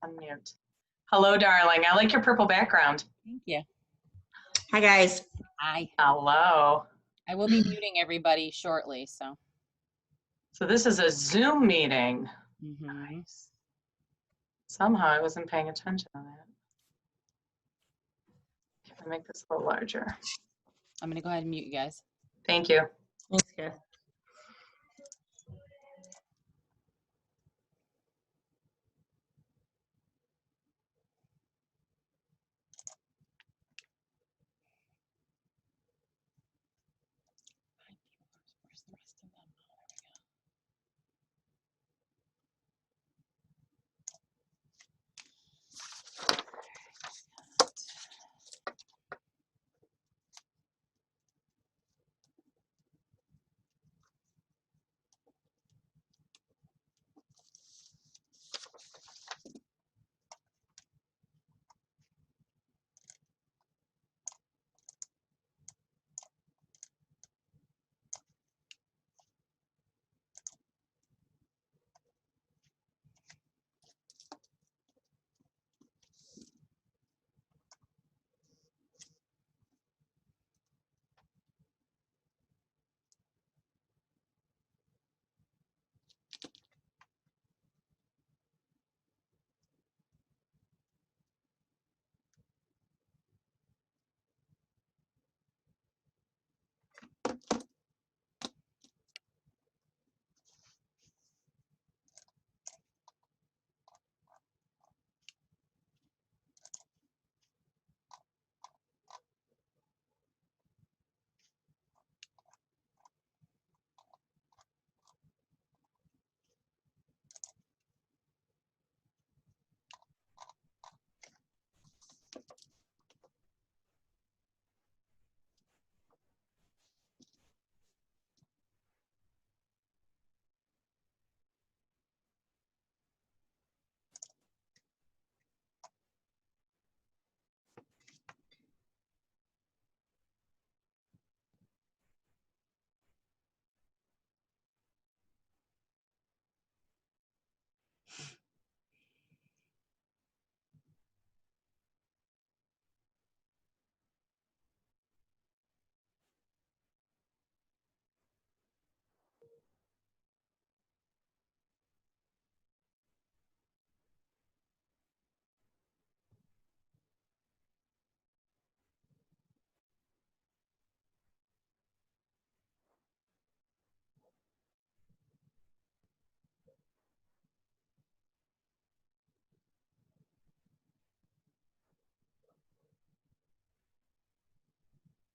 Unmute. Hello, darling. I like your purple background. Thank you. Hi, guys. Hi. Hello. I will be muting everybody shortly, so. So this is a Zoom meeting. Mm-hmm. Nice. Somehow I wasn't paying attention to that. Can I make this a little larger? I'm gonna go ahead and mute you guys. Thank you. Thanks, Kath. Where's the rest of them? Oh, there we go.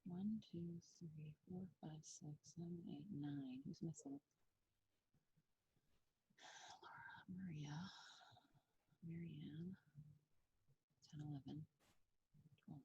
One, two, three, 4, 5, 6, 7, 8, 9. Who's missing? Laura, Maria, Marianne, 10, 11, 12.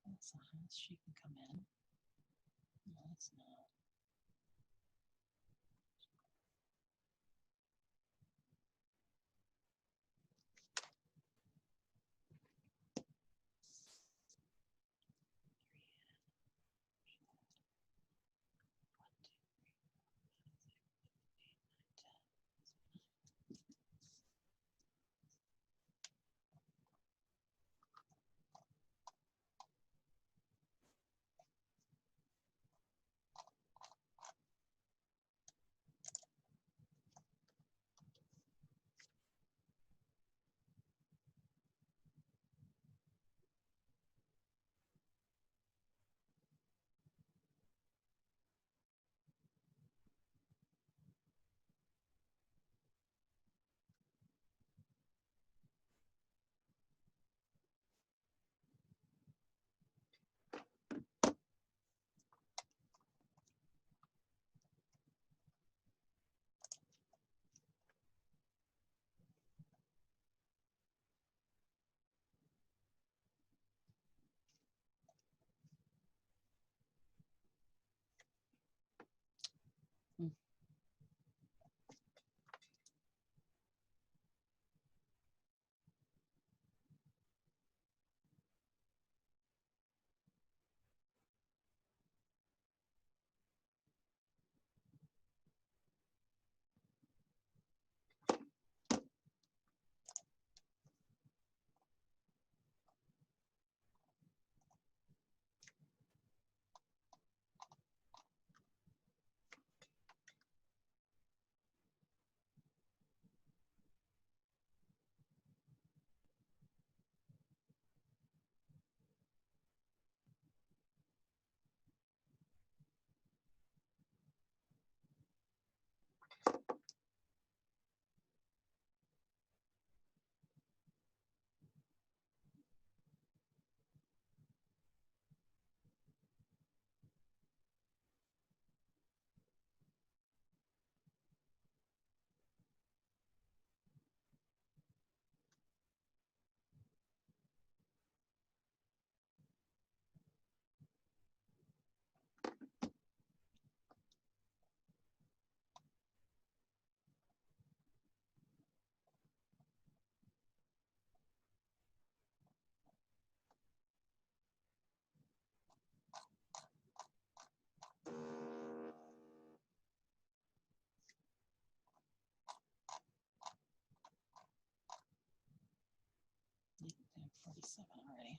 That's nice. She can come in. No, that's not. 57 already.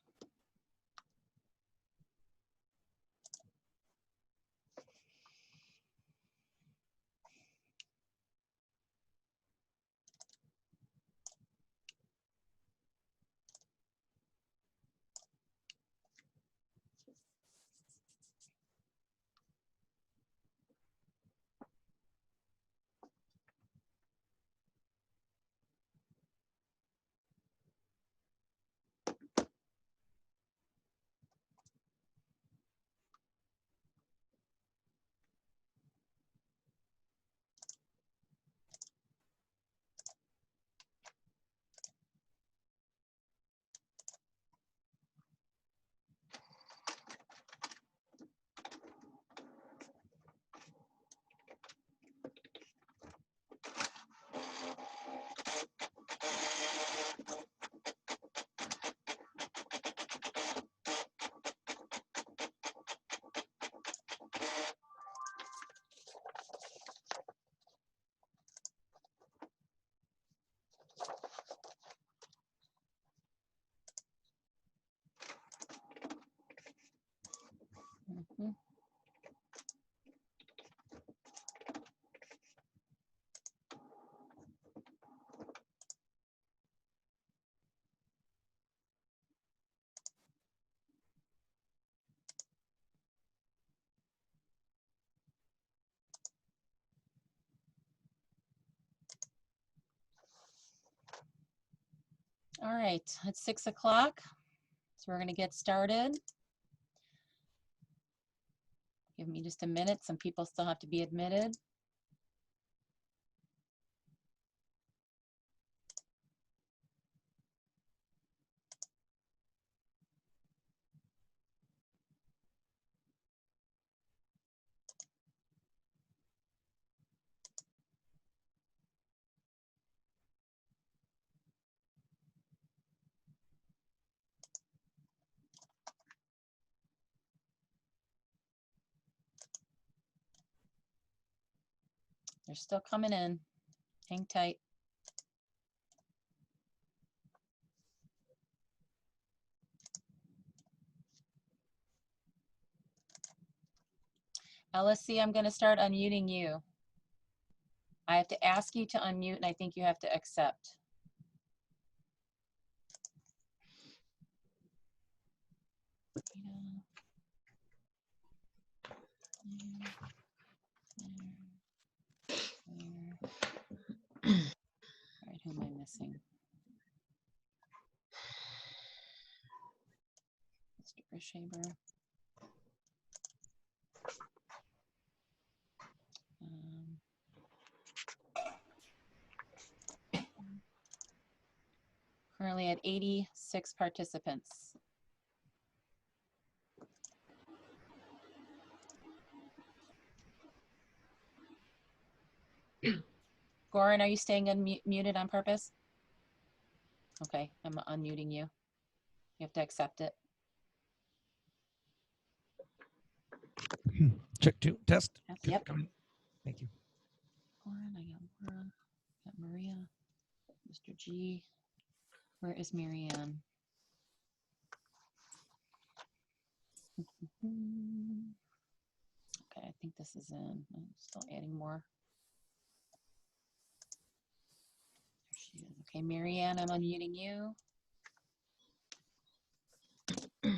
Mhm. All right, it's 6 o'clock, so we're going to get started. Give me just a minute. Some people still have to be admitted. They're still coming in. Hang tight. LSC, I'm going to start unmuting you. I have to ask you to unmute, and I think you have to accept. All right, who am I missing? Mr. Brishaber. Currently at 86 participants. Goran, are you staying unmuted on purpose? Okay, I'm unmuting you. You have to accept it. Check two, test. Yep. Come in. Thank you. Goran, I got Laura, got Maria, Mr. G. Where is Marianne? Okay, I think this is in. I'm still adding more. There she is. Okay, Marianne, I'm unmuting you. I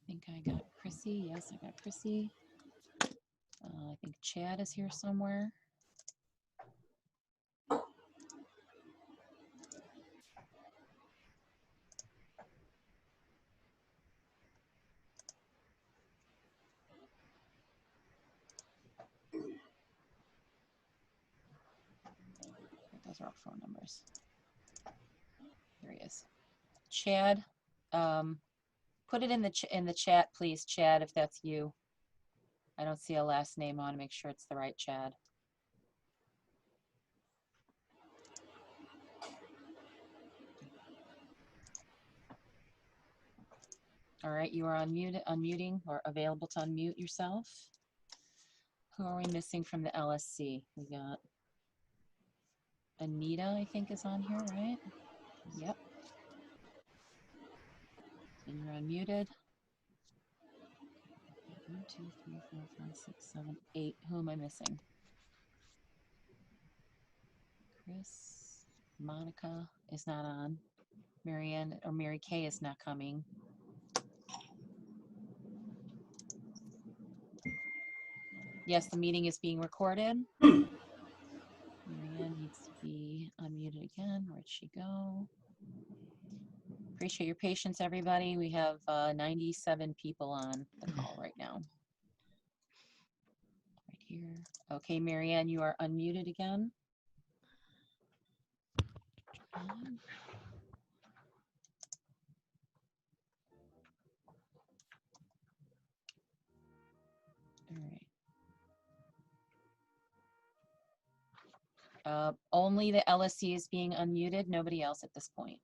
think I got Chrissy. Yes, I got Chrissy. I think Chad is here somewhere. Those are all phone numbers. Here he is. Chad, put it in the chat, please, Chad, if that's you. I don't see a last name on. Make sure it's the right Chad. All right, you are unmuting or available to unmute yourself. Who are we missing from the LSC? We got Anita, I think, is on here, right? Yep. And you're unmuted. 1, 2, 3, 4, 5, 6, 7, 8. Who am I missing? Chris, Monica is not on. Marianne or Mary Kay is not coming. Yes, the meeting is being recorded. Marianne needs to be unmuted again. Where'd she go? Appreciate your patience, everybody. We have 97 people on the call right now. Right here. Okay, Marianne, you are unmuted again. All right. Only the LSC is being unmuted, nobody else at this point.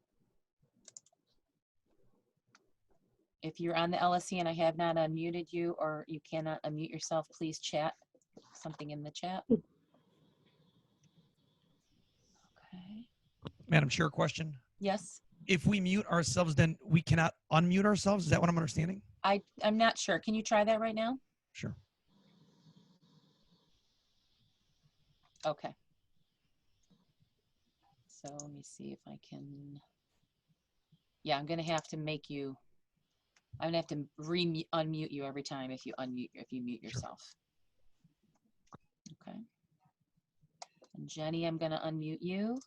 If you're on the LSC and I have not unmuted you or you cannot unmute yourself, please chat something in the chat. Okay. Madam Chair, question. Yes, If we mute ourselves, then we cannot unmute ourselves? Is that what I'm understanding? I'm not sure. Can you try that right now? Sure. Okay. So let me see if I can. Yeah, I'm gonna have to make you. I'm gonna have to unmute you every time if you mute yourself. Okay. And Jenny, I'm gonna unmute you.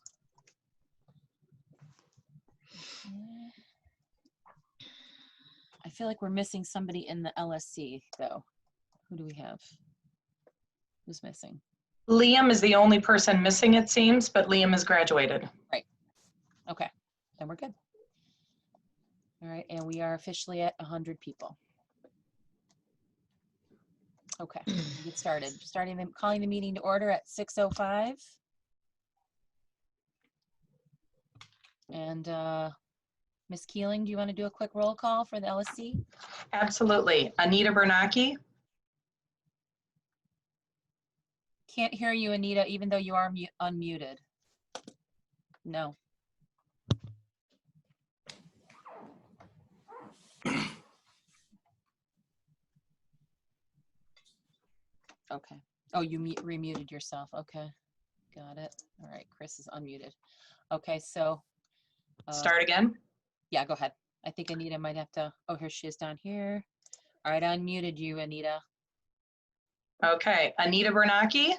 I feel like we're missing somebody in the LSC though. Who do we have? Who's missing? Liam is the only person missing, it seems, but Liam has graduated. Right. Okay. Then we're good. All right, and we are officially at 100 people. Okay, get started. Calling the meeting to order at 6:05. And Ms. Keeling, do you want to do a quick roll call for the LSC? Absolutely. Anita Bernacki, Can't hear you, Anita, even though you are unmuted. No. Okay. Oh, you remuted yourself. Okay. Got it. All right. Chris is unmuted. Okay. So. start again. Yeah, go ahead. I think Anita might have to. Oh, here she is down here. All right. I unmuted you, Anita. Okay. Anita Bernacki,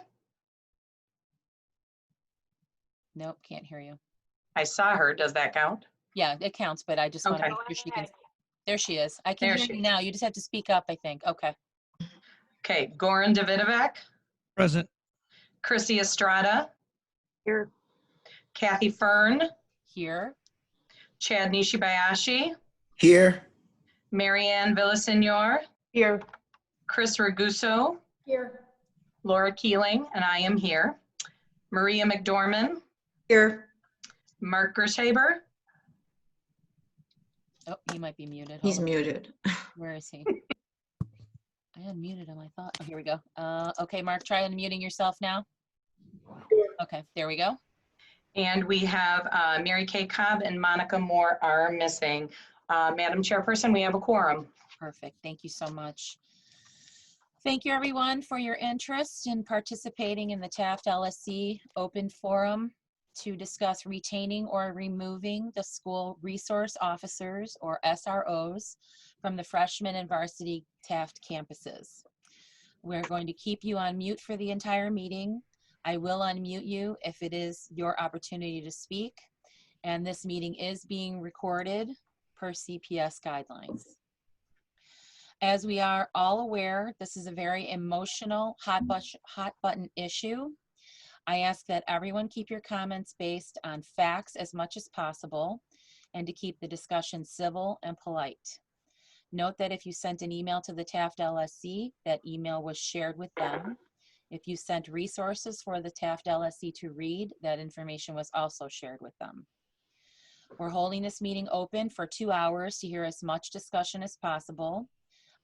Nope. Can't hear you. I saw her. Does that count? Yeah, it counts, but I just want to Okay. make sure she can. There she is. I can There hear she you is. now. You just have to speak up, I think. Okay. Okay. Goran Davidovec, Present. Chrissy Estrada, Here. Kathy Fern, Here. Chad Nishibayashi, Here. Marianne Villasenor, Here. Chris Raguso, Here. Laura Keeling, and I am here. Maria McDorman, Here. Mark Gershaber, Oh, he might be muted. He's Hold on. muted. Where is he? I unmuted him, I thought. Oh, here we go. Okay, Mark, try unmuting yourself now. Okay, there we go. and we have Mary Kay Cobb and Monica Moore are missing. Madam Chairperson, we have a quorum. Perfect. Thank you so much. Thank you, everyone, for your interest in participating in the Taft LSC Open Forum to discuss retaining or removing the school resource officers, or SROs, from the freshman and varsity Taft campuses. We're going to keep you on mute for the entire meeting. I will unmute you if it is your opportunity to speak. And this meeting is being recorded per CPS guidelines. As we are all aware, this is a very emotional, hot button issue. I ask that everyone keep your comments based on facts as much as possible and to keep the discussion civil and polite. Note that if you sent an email to the Taft LSC, that email was shared with them. If you sent resources for the Taft LSC to read, that information was also shared with them. We're holding this meeting open for 2 hours to hear as much discussion as possible.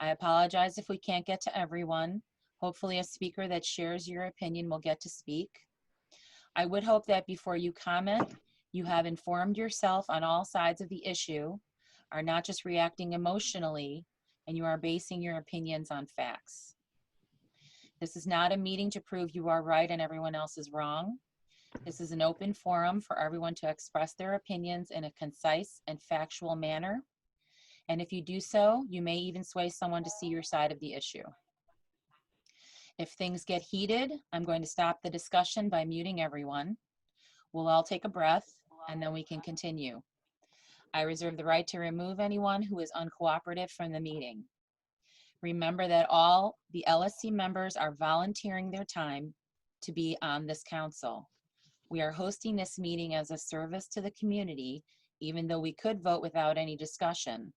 I apologize if we can't get to everyone. Hopefully a speaker that shares your opinion will get to speak. I would hope that before you comment, you have informed yourself on all sides of the issue, are not just reacting emotionally, and you are basing your opinions on facts. This is not a meeting to prove you are right and everyone else is wrong. This is an open forum for everyone to express their opinions in a concise and factual manner. And if you do so, you may even sway someone to see your side of the issue. If things get heated, I'm going to stop the discussion by muting everyone. We'll all take a breath, and then we can continue. I reserve the right to remove anyone who is uncooperative from the meeting. Remember that all the LSC members are volunteering their time to be on this council. We are hosting this meeting as a service to the community, even though we could vote without any discussion.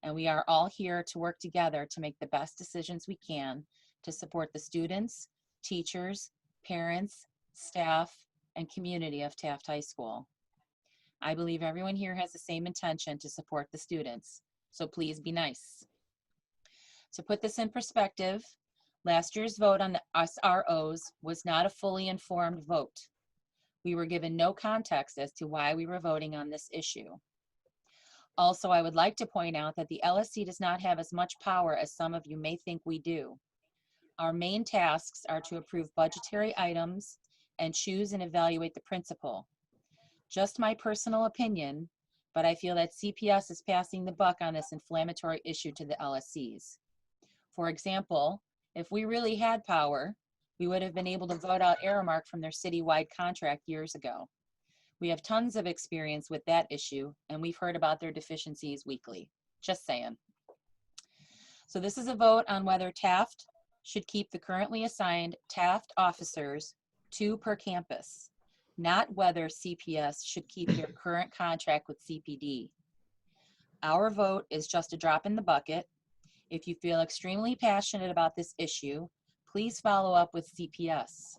And we are all here to work together to make the best decisions we can to support the students, teachers, parents, staff, and community of Taft High School. I believe everyone here has the same intention to support the students, so please be nice. To put this in perspective, last year's vote on the SROs was not a fully informed vote. We were given no context as to why we were voting on this issue. Also, I would like to point out that the LSC does not have as much power as some of you may think we do. Our main tasks are to approve budgetary items and choose and evaluate the principal. Just my personal opinion, but I feel that CPS is passing the buck on this inflammatory issue to the LSCs. For example, if we really had power, we would have been able to vote out Aramark from their citywide contract years ago. We have tons of experience with that issue, and we've heard about their deficiencies weekly. Just saying. So this is a vote on whether Taft should keep the currently assigned Taft officers, 2 per campus, not whether CPS should keep their current contract with CPD. Our vote is just a drop in the bucket. If you feel extremely passionate about this issue, please follow up with CPS.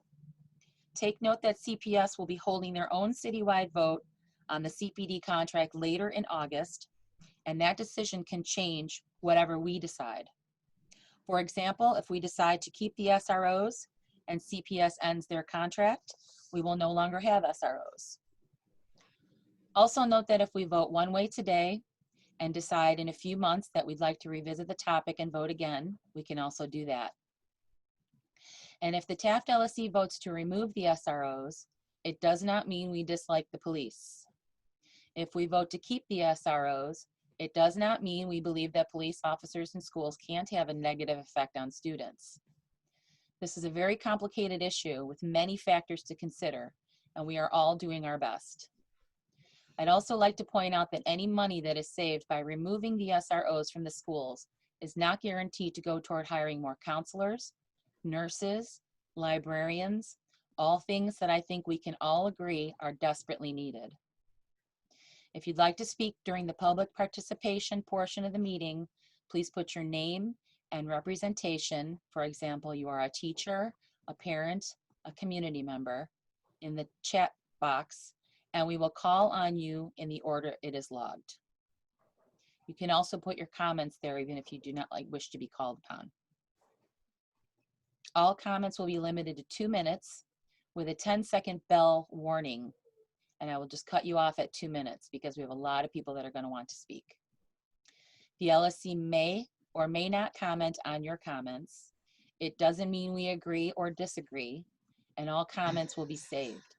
Take note that CPS will be holding their own citywide vote on the CPD contract later in August, and that decision can change whatever we decide. For example, if we decide to keep the SROs and CPS ends their contract, we will no longer have SROs. Also note that if we vote one way today and decide in a few months that we'd like to revisit the topic and vote again, we can also do that. And if the Taft LSC votes to remove the SROs, it does not mean we dislike the police. If we vote to keep the SROs, it does not mean we believe that police officers in schools can't have a negative effect on students. This is a very complicated issue with many factors to consider, and we are all doing our best. I'd also like to point out that any money that is saved by removing the SROs from the schools is not guaranteed to go toward hiring more counselors, nurses, librarians, all things that I think we can all agree are desperately needed. If you'd like to speak during the public participation portion of the meeting, please put your name and representation, for example, you are a teacher, a parent, a community member, in the chat box, and we will call on you in the order it is logged. You can also put your comments there even if you do not wish to be called upon. All comments will be limited to 2 minutes with a 10-second bell warning, and I will just cut you off at 2 minutes because we have a lot of people that are going to want to speak. The LSC may or may not comment on your comments. It doesn't mean we agree or disagree, and all comments will be saved.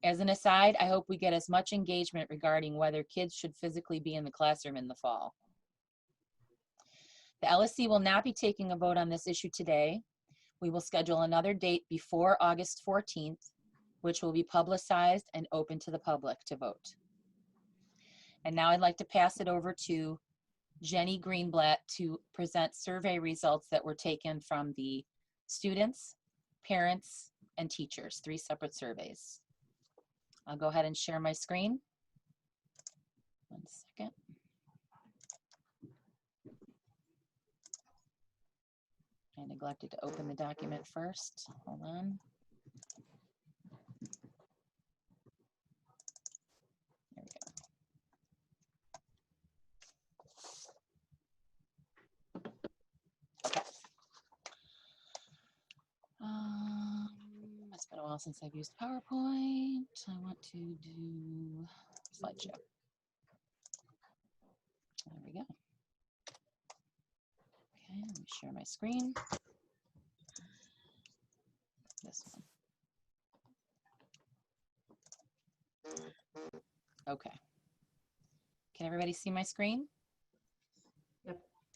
As an aside, I hope we get as much engagement regarding whether kids should physically be in the classroom in the fall. The LSC will not be taking a vote on this issue today. We will schedule another date before August 14th, which will be publicized and open to the public to vote. And now I'd like to pass it over to Jenny Greenblatt to present survey results that were taken from the students, parents, and teachers, 3 separate surveys. I'll go ahead and share my screen. 1 second. I neglected to open the document first. Hold on. There we go. Okay. It's been a while since I've used PowerPoint. I want to do slideshow. There we go. Okay, let me share my screen. This one. Okay. Can everybody see my screen?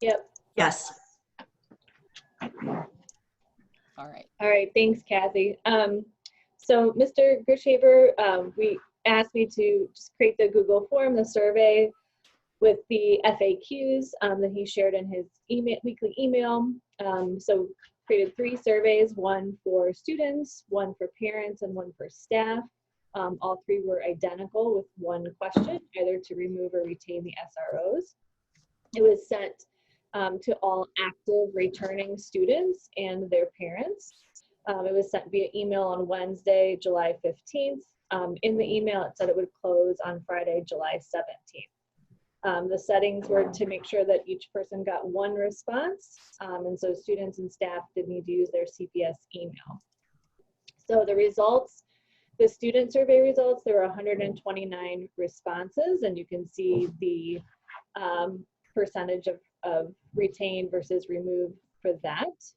Yep. Yes. All right. All right. Thanks, Kathy. So Mr. Gershaver, we asked me to just create the Google form, the survey with the FAQs that he shared in his weekly email. So created 3 surveys, one for students, one for parents, and one for staff. All 3 were identical with one question, either to remove or retain the SROs. It was sent to all active returning students and their parents. It was sent via email on Wednesday, July 15th. In the email, it said it would close on Friday, July 17th. The settings were to make sure that each person got 1 response, and so students and staff did need to use their CPS email. So the results, the student survey results, there were 129 responses, and you can see the percentage of retained versus removed for that.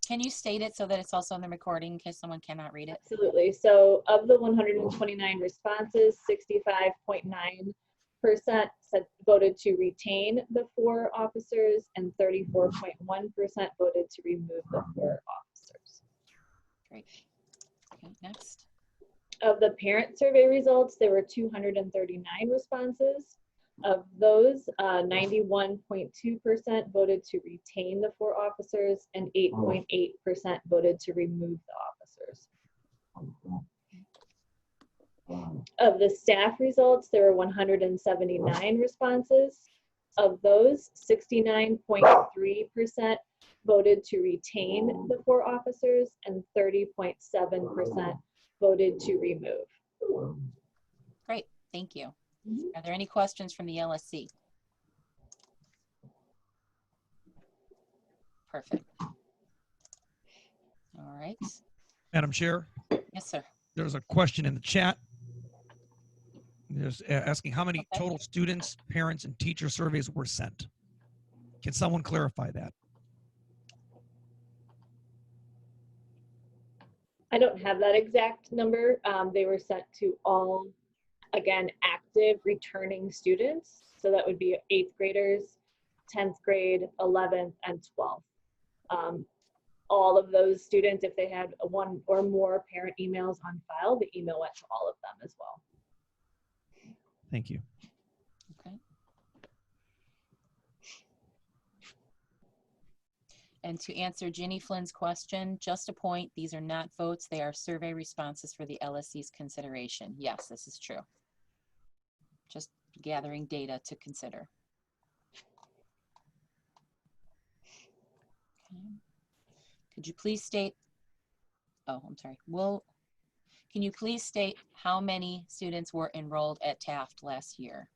Can you state it so that it's also on the recording in case someone cannot read it? Absolutely. So of the 129 responses, 65.9% said voted to retain the 4 officers, and 34.1% voted to remove the 4 officers. Great. Okay, next. Of the parent survey results, there were 239 responses. Of those, 91.2% voted to retain the 4 officers, and 8.8% voted to remove the officers. Of the staff results, there were 179 responses. Of those, 69.3% voted to retain the 4 officers, and 30.7% voted to remove. Great. Thank you. Are there any questions from the LSC? Perfect. All right. Madam Chair, Yes, sir. there's a question in the chat. There's asking how many Okay. total students, parents, and teacher surveys were sent. Can someone clarify that? I don't have that exact number. They were sent to all, again, active returning students. So that would be 8th graders, 10th grade, 11th, and 12th. All of those students, if they had 1 or more parent emails on file, the email went to all of them as well. Thank you. Okay. And to answer Ginny Flynn's question, just a point, these are not votes, they are survey responses for the LSC's consideration. Yes, this is true. Just gathering data to consider. Okay. Could you please state, oh, I'm sorry. Can you please state how many students were enrolled at Taft last year?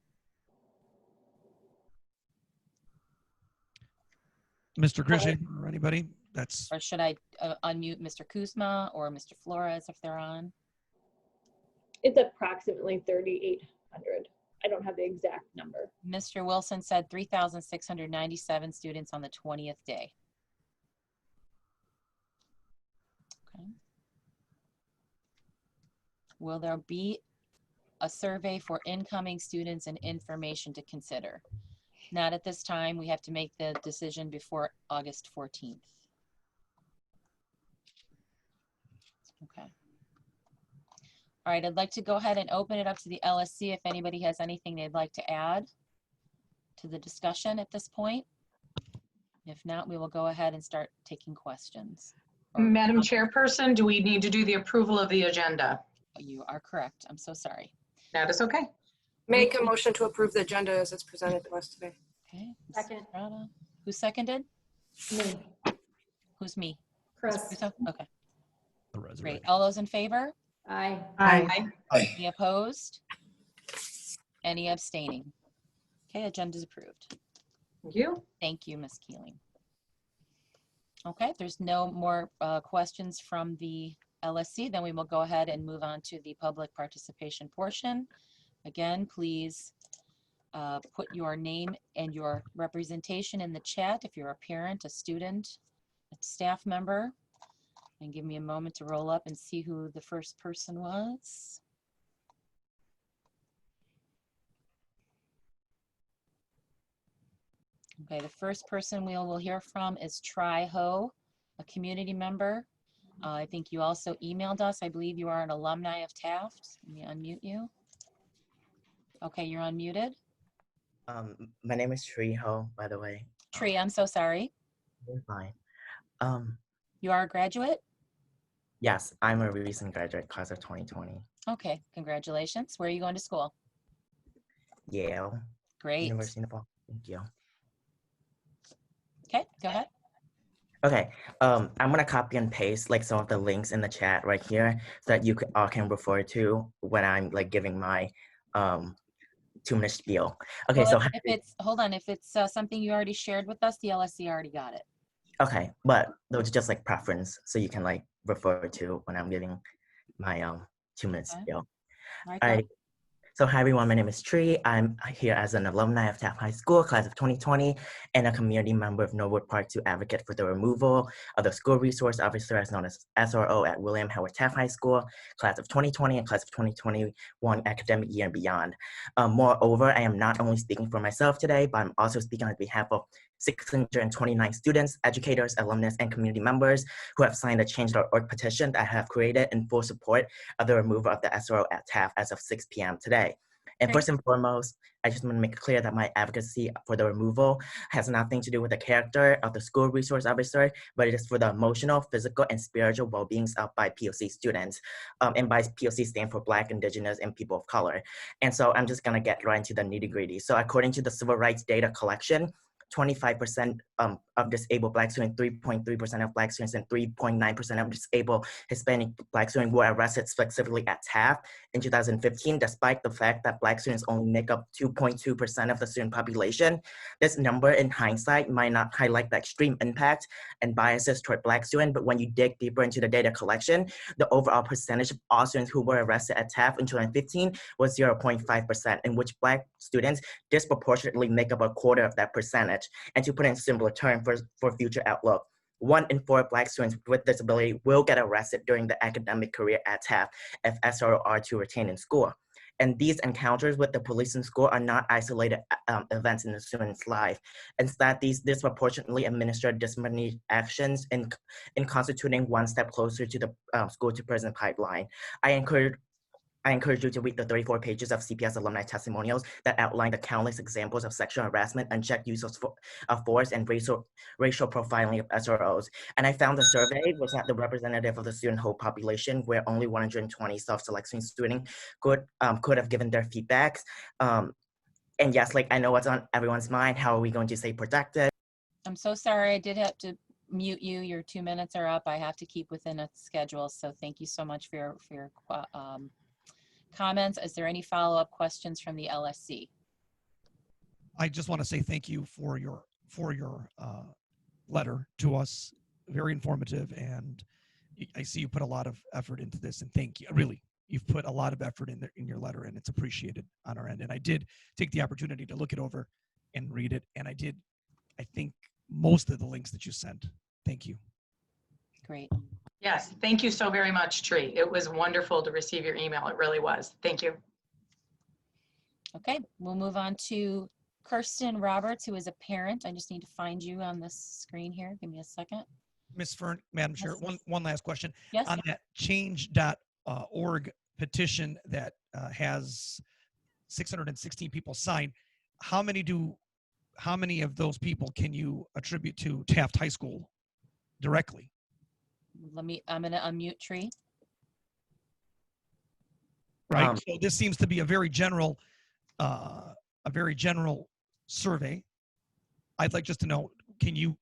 Mr. Grisham or anybody? That's Or should I unmute Mr. Kuzma or Mr. Flores if they're on? It's approximately 3,800. I don't have the exact number. Mr. Wilson said 3,697 students on the 20th day. Okay. Will there be a survey for incoming students and information to consider? Not at this time. We have to make the decision before August 14th. Okay. All right, I'd like to go ahead and open it up to the LSC if anybody has anything they'd like to add to the discussion at this point. If not, we will go ahead and start taking questions. Madam Chairperson, do we need to do the approval of the agenda? You are correct. I'm so sorry. That is okay. Make a motion to approve the agenda as it's presented to us today. Okay. Ms. Second. Estrada. Who seconded? Me, Who's me? Chris. Mr. Russo? Okay, the great. resurrection. All those in favor? Aye. Aye. Any opposed? Any abstaining? Okay, agenda's approved. Thank you. Thank you, Ms. Keeling. Okay, if there's no more questions from the LSC, then we will go ahead and move on to the public participation portion. Again, please put your name and your representation in the chat if you're a parent, a student, a staff member, and give me a moment to roll up and see who the first person was. Okay, the first person we will hear from is Tri Ho, a community member. I think you also emailed us. I believe you are an alumni of Taft. Let me unmute you. Okay, you're unmuted. My name is Tree Ho, by the way. Tree, I'm so sorry. You're fine. You are a graduate? Yes, I'm a recent graduate, class of 2020. Okay, congratulations. Where are you going to school? Yale Great. University of Nepal. Thank you. Okay, go ahead. Okay, I'm gonna copy and paste like some of the links in the chat right here so that you all can refer to when I'm like giving my 2-minute spiel. Okay, Well, so if it's, hold on, if it's something you already shared with us, the LSC already got it. okay, but those are just like preference, so you can like refer to when I'm giving my 2-minute Okay. spiel. All right, All go. right. So hi everyone, my name is Tree. I'm here as an alumni of Taft High School, class of 2020, and a community member of Norwood Park to advocate for the removal of the school resource officer, as known as SRO, at William Howard Taft High School, class of 2020 and class of 2021 academic year and beyond. Moreover, I am not only speaking for myself today, but I'm also speaking on behalf of 629 students, educators, alumnus, and community members who have signed the change.org petition that I have created in full support of the removal of the SRO at Taft as of 6 p.m. today. And Great. first and foremost, I just want to make it clear that my advocacy for the removal has nothing to do with the character of the school resource officer, but it is for the emotional, physical, and spiritual well-being of BIPOC students. And BIPOC stand for Black, Indigenous, and people of color. And so I'm just gonna get right into the nitty-gritty. So according to the Civil Rights Data Collection, 25% of disabled Black students, 3.3% of Black students, and 3.9% of disabled Hispanic Black students were arrested specifically at Taft in 2015, despite the fact that Black students only make up 2.2% of the student population. This number in hindsight might not highlight the extreme impact and biases toward Black students, but when you dig deeper into the data collection, the overall percentage of all students who were arrested at Taft in 2015 was 0.5%, in which Black students disproportionately make up a quarter of that percentage. And to put in simpler terms for future outlook, 1 in 4 Black students with disability will get arrested during the academic career at Taft if SRO are to retain in school. And these encounters with the police in school are not isolated events in the student's life. Instead, these disproportionately administered disciplinary actions in constituting one step closer to the school to prison pipeline. I encourage you to read the 34 pages of CPS alumni testimonials that outline the countless examples of sexual harassment, unchecked use of force, and racial profiling of SROs. And I found the survey was not the representative of the student whole population, where only 120 self-selecting students could have given their feedbacks. And yes, like I know what's on everyone's mind. How are we going to stay protected? I'm so sorry. I did have to mute you. Your 2 minutes are up. I have to keep within a schedule. So thank you so much for your comments. Is there any follow-up questions from the LSC? I just want to say thank you for your letter to us. Very informative, and I see you put a lot of effort into this, and thank you. Really, you've put a lot of effort in your letter, and it's appreciated on our end. And I did take the opportunity to look it over and read it, and I think most of the links that you sent. Thank you. Great. Yes, thank you so very much, Tree. It was wonderful to receive your email. It really was. Thank you. Okay, we'll move on to Kirsten Roberts, who is a parent. I just need to find you on this screen here. Give me a second. Ms. Fern, Madam Chair, Yes. one last question. Yes. On that change.org petition that has 616 people signed, how many of those people can you attribute to Taft High School directly? I'm gonna unmute Tree. Right. So this seems to be a very general survey. I'd like just to know, can you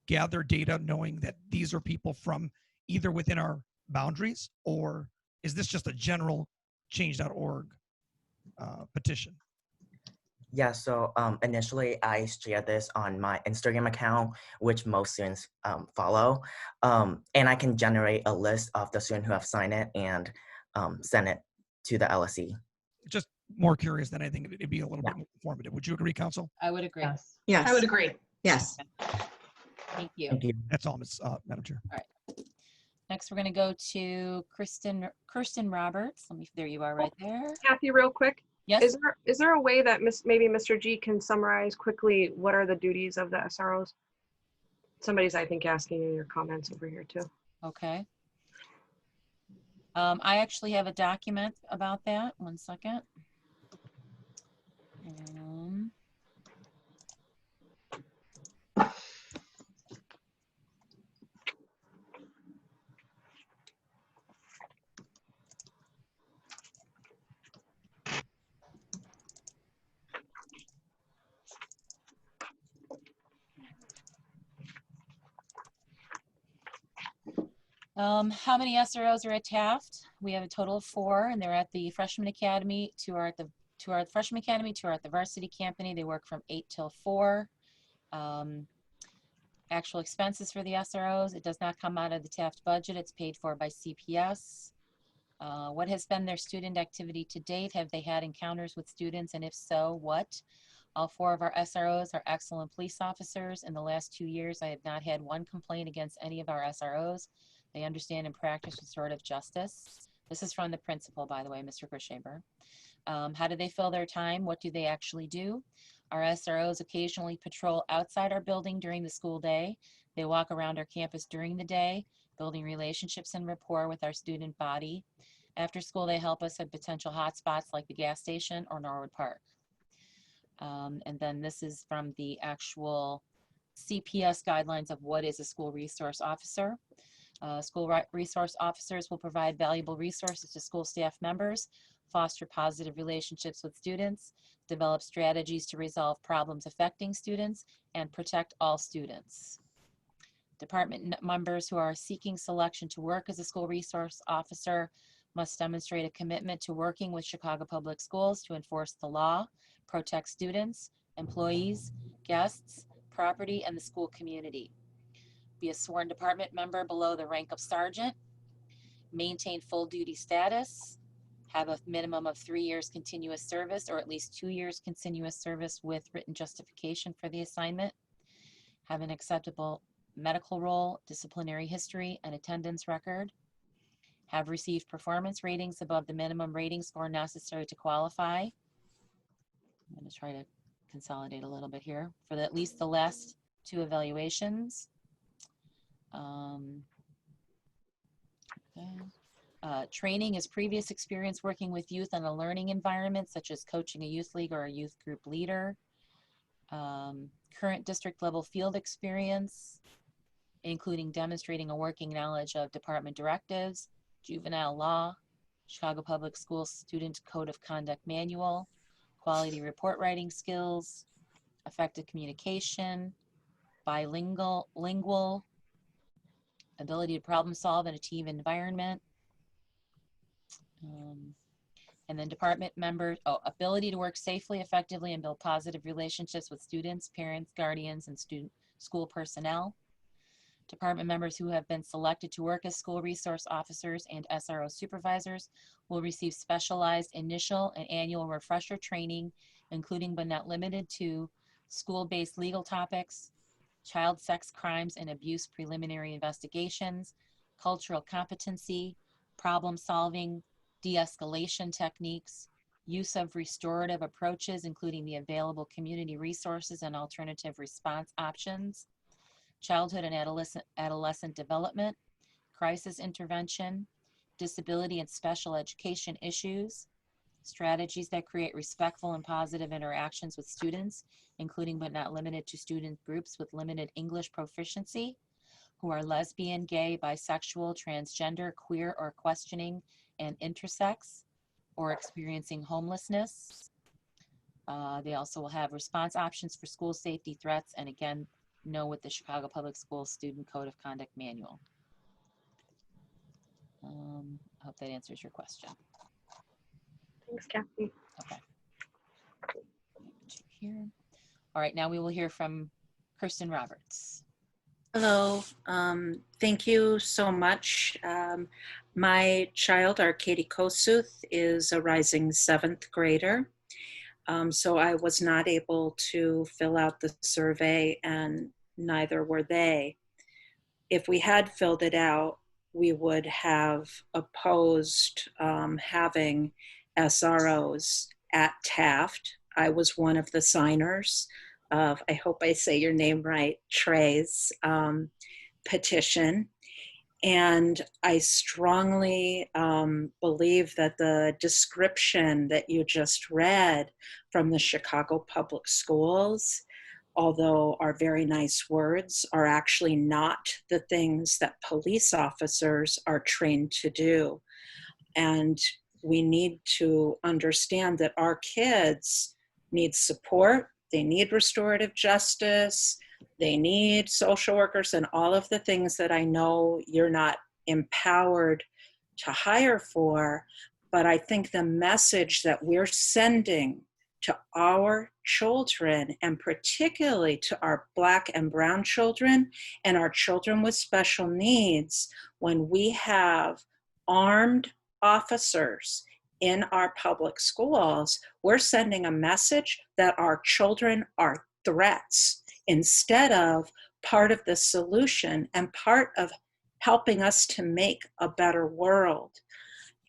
gather data knowing that these are people from either within our boundaries, or is this just a general change.org petition? Yeah, so initially I shared this on my Instagram account, which most students follow. And I can generate a list of the students who have signed it and send it to the LSC. more curious than anything. It'd be a little bit more informative. Would you agree, Council? I would agree. Yes. Yes. I would agree. Yes. Thank you. Thank you. That's all, Madam Chair. Next, we're going to go to Kirsten Roberts. There you are right there. Kathy, real quick, Yes. is there a way that maybe Mr. G can summarize quickly what are the duties of the SROs? Somebody's, I think, asking in your comments over here too. Okay. I actually have a document about that. One second. How many SROs are at Taft? We have a total of 4, and they're at the Freshman Academy, 2 are at the Freshman Academy, 2 are at the Varsity Company. They work from 8 till 4. Actual expenses for the SROs, it does not come out of the Taft budget. It's paid for by CPS. What has been their student activity to date? Have they had encounters with students, and if so, what? All 4 of our SROs are excellent police officers. In the last 2 years, I have not had one complaint against any of our SROs. They understand and practice restorative justice. This is from the principal, by the way, Mr. Gershaber. How do they fill their time? What do they actually do? Our SROs occasionally patrol outside our building during the school day. They walk around our campus during the day, building relationships and rapport with our student body. After school, they help us at potential hotspots like the gas station or Norwood Park. And then this is from the actual CPS guidelines of what is a school resource officer. School resource officers will provide valuable resources to school staff members, foster positive relationships with students, develop strategies to resolve problems affecting students, and protect all students. Department members who are seeking selection to work as a school resource officer must demonstrate a commitment to working with Chicago Public Schools to enforce the law, protect students, employees, guests, property, and the school community. Be a sworn department member below the rank of sergeant, maintain full duty status, have a minimum of 3 years continuous service or at least 2 years continuous service with written justification for the assignment, have an acceptable medical role, disciplinary history, and attendance record, have received performance ratings above the minimum rating score necessary to qualify. I'm going to try to consolidate a little bit here. For at least the last 2 evaluations. Training is previous experience working with youth in a learning environment, such as coaching a youth league or a youth group leader. Current district level field experience, including demonstrating a working knowledge of department directives, juvenile law, Chicago Public Schools Student Code of Conduct Manual, quality report writing skills, effective communication, bilingual, ability to problem solve in a team environment, and then department members, ability to work safely, effectively, and build positive relationships with students, parents, guardians, and school personnel. Department members who have been selected to work as school resource officers and SRO supervisors will receive specialized initial and annual refresher training, including but not limited to school-based legal topics, child sex crimes and abuse preliminary investigations, cultural competency, problem solving, de-escalation techniques, use of restorative approaches, including the available community resources and alternative response options, childhood and adolescent development, crisis intervention, disability and special education issues, strategies that create respectful and positive interactions with students, including but not limited to student groups with limited English proficiency, who are lesbian, gay, bisexual, transgender, queer, or questioning and intersex, or experiencing homelessness. They also will have response options for school safety threats, and again, know with the Chicago Public Schools Student Code of Conduct Manual. I hope that answers your question. Thanks, Kathy. Okay. Here. All right, now we will hear from Kirsten Roberts. Hello. Thank you so much. My child, our Katie Kosuth, is a rising 7th grader. So I was not able to fill out the survey, and neither were they. If we had filled it out, we would have opposed having SROs at Taft. I was one of the signers of, I hope I say your name right, Trey's petition. And I strongly believe that the description that you just read from the Chicago Public Schools, although are very nice words, are actually not the things that police officers are trained to do. And we need to understand that our kids need support, they need restorative justice, they need social workers, and all of the things that I know you're not empowered to hire for. But I think the message that we're sending to our children, and particularly to our Black and brown children and our children with special needs, when we have armed officers in our public schools, we're sending a message that our children are threats instead of part of the solution and part of helping us to make a better world.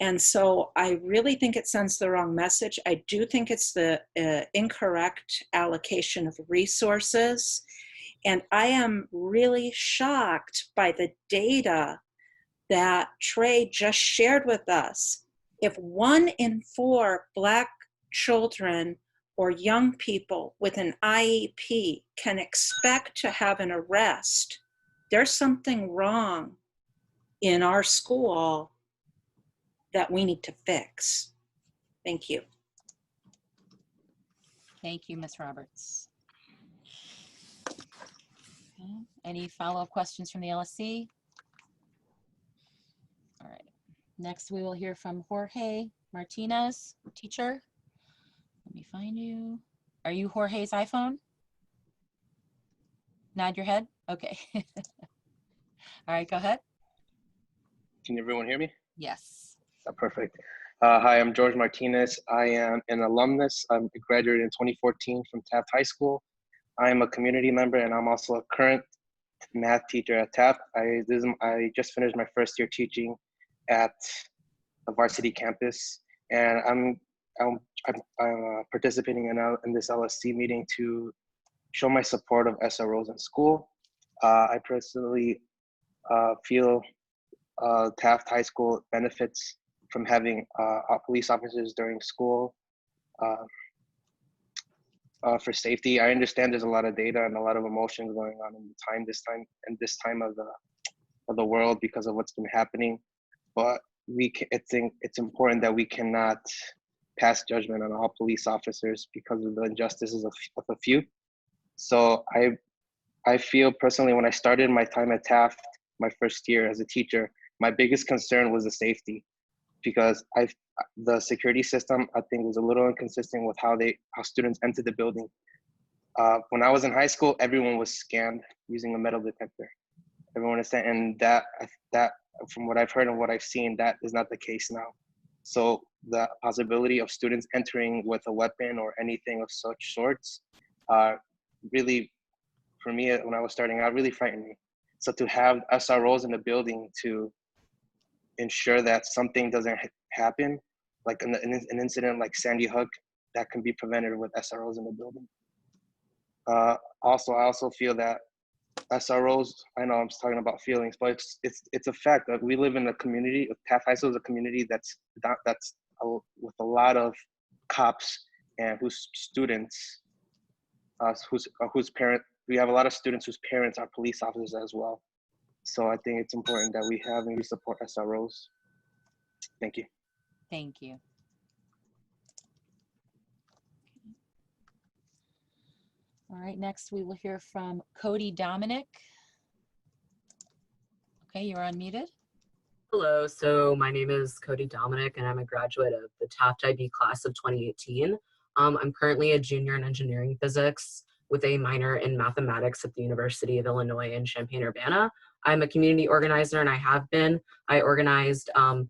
And so I really think it sends the wrong message. I do think it's the incorrect allocation of resources. And I am really shocked by the data that Trey just shared with us. If 1 in 4 Black children or young people with an IEP can expect to have an arrest, there's something wrong in our school that we need to fix. Thank you. Thank you, Ms. Roberts. Okay. Any follow-up questions from the LSC? All right. Next, we will hear from Jorge Martinez, teacher. Let me find you. Are you Jorge's iPhone? Nod your head? Okay. All right, go ahead. Can everyone hear me? Yes. Perfect. Hi, I'm George Martinez. I am an alumnus. I graduated in 2014 from Taft High School. I am a community member, and I'm also a current math teacher at Taft. I just finished my first year teaching at the varsity campus, and I'm participating in this LSC meeting to show my support of SROs in school. I personally feel Taft High School benefits from having police officers during school for safety. I understand there's a lot of data and a lot of emotions going on in this time of the world because of what's been happening. But it's important that we cannot pass judgment on all police officers because of the injustices of a few. So I feel personally, when I started my time at Taft, my first year as a teacher, my biggest concern was the safety, because the security system, I think, was a little inconsistent with how students entered the building. When I was in high school, everyone was scanned using a metal detector. Everyone is saying, and that from what I've heard and what I've seen, that is not the case now. So the possibility of students entering with a weapon or anything of such sorts, really, for me, when I was starting out, really frightened me. So to have SROs in the building to ensure that something doesn't happen, like an incident like Sandy Hook, that can be prevented with SROs in the building. Also, I also feel that SROs, I know I'm talking about feelings, but it's a fact that we live in a community. Taft High School is a community that's with a lot of cops and whose students, whose parents. We have a lot of students whose parents are police officers as well. So I think it's important that we have and we support SROs. Thank you. Thank you. All right, next we will hear from Cody Dominic. Okay, you're unmuted. Hello, so my name is Cody Dominic and I'm a graduate of the Taft IB class of 2018. I'm currently a junior in engineering physics. with a minor in mathematics at the University of Illinois in Champaign-Urbana. I'm a community organizer, and I have been. I organized I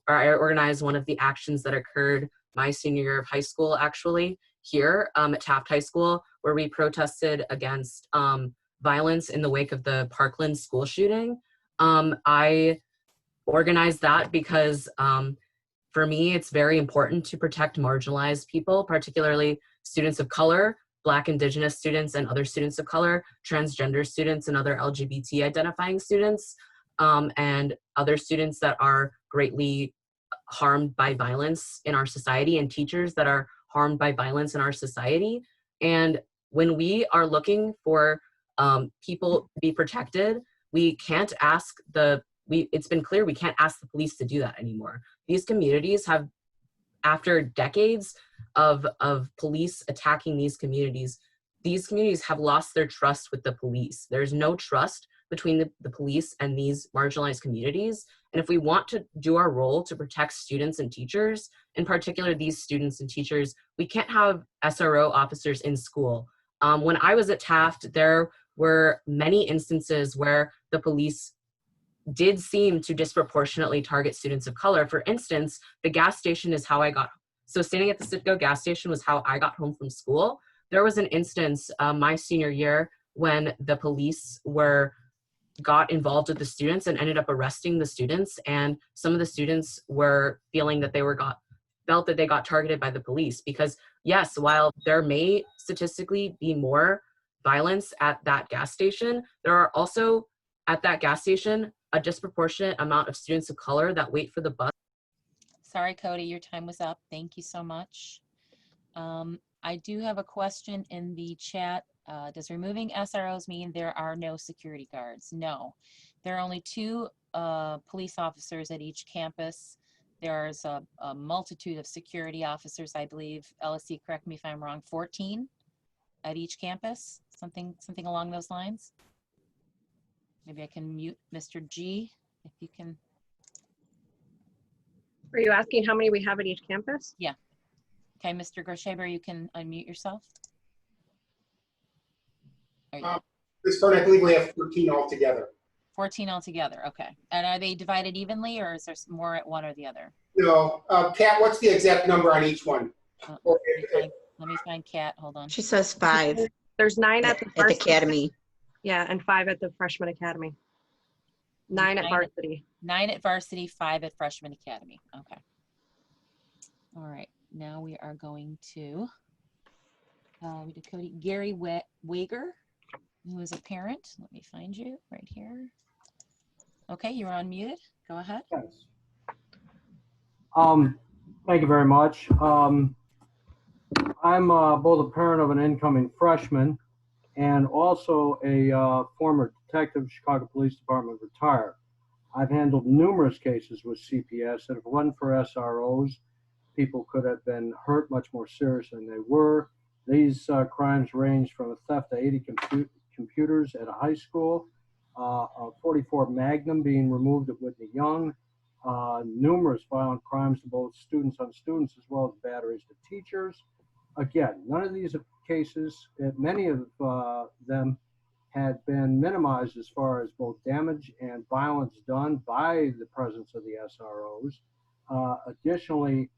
organized one of the actions that occurred my senior year of high school, actually, here at Taft High School, where we protested against violence in the wake of the Parkland school shooting. I organized that because for me, it's very important to protect marginalized people, particularly students of color, Black, Indigenous students, and other students of color, transgender students, and other LGBT identifying students, and other students that are greatly harmed by violence in our society, and teachers that are harmed by violence in our society. And when we are looking for people to be protected, we can't ask it's been clear we can't ask the police to do that anymore. These communities have, after decades of police attacking these communities have lost their trust with the police. There's no trust between the police and these marginalized communities. And if we want to do our role to protect students and teachers, in particular these students and teachers, we can't have SRO officers in school. When I was at Taft, there were many instances where the police did seem to disproportionately target students of color. For instance, the gas station is how standing at the Citgo gas station was how I got home from school. There was an instance my senior year when the police got involved with the students and ended up arresting the students, and some of the students were feeling that felt that they got targeted by the police, because yes, while there may statistically be more violence at that gas station, there are also at that gas station a disproportionate amount of students of color that wait for the bus. Sorry, Cody, your time was up. Thank you so much. I do have a question in the chat. Does removing SROs mean there are no security guards? No. There are only 2 police officers at each campus. There's a multitude of security officers, I believe. LSC, correct me if I'm wrong, 14 at each campus? Something along those lines? Maybe I can mute Mr. G, if you can. Are you asking how many we have at each campus? Yeah. Okay, Mr. Groshaber, you can unmute yourself. This turn, I believe we have 14 altogether. 14 altogether, okay. And are they divided evenly, or is there more at one or the other? No, Kat, what's the exact number on each one? Let me find Kat, hold on. She says 5 There's 9 at the at the academy. Yeah, and 5 at the freshman academy. 9 at varsity. 9 at varsity, 5 at freshman academy. Okay. All right. Now we are going to we did Cody. Gary Wager, who is a parent. Let me find you right here. Okay, you're unmuted. Go ahead. Yes. Thank you very much. I'm both a parent of an incoming freshman and also a former detective, Chicago Police Department retired. I've handled numerous cases with CPS that if it wasn't for SROs, people could have been hurt much more serious than they were. These crimes ranged from a theft of 80 computers at a high school, a 44 Magnum being removed at Whitney Young, numerous violent crimes to both students on students as well as batteries to teachers. Again, none of these cases, many of them had been minimized as far as both damage and violence done by the presence of the SROs. Additionally,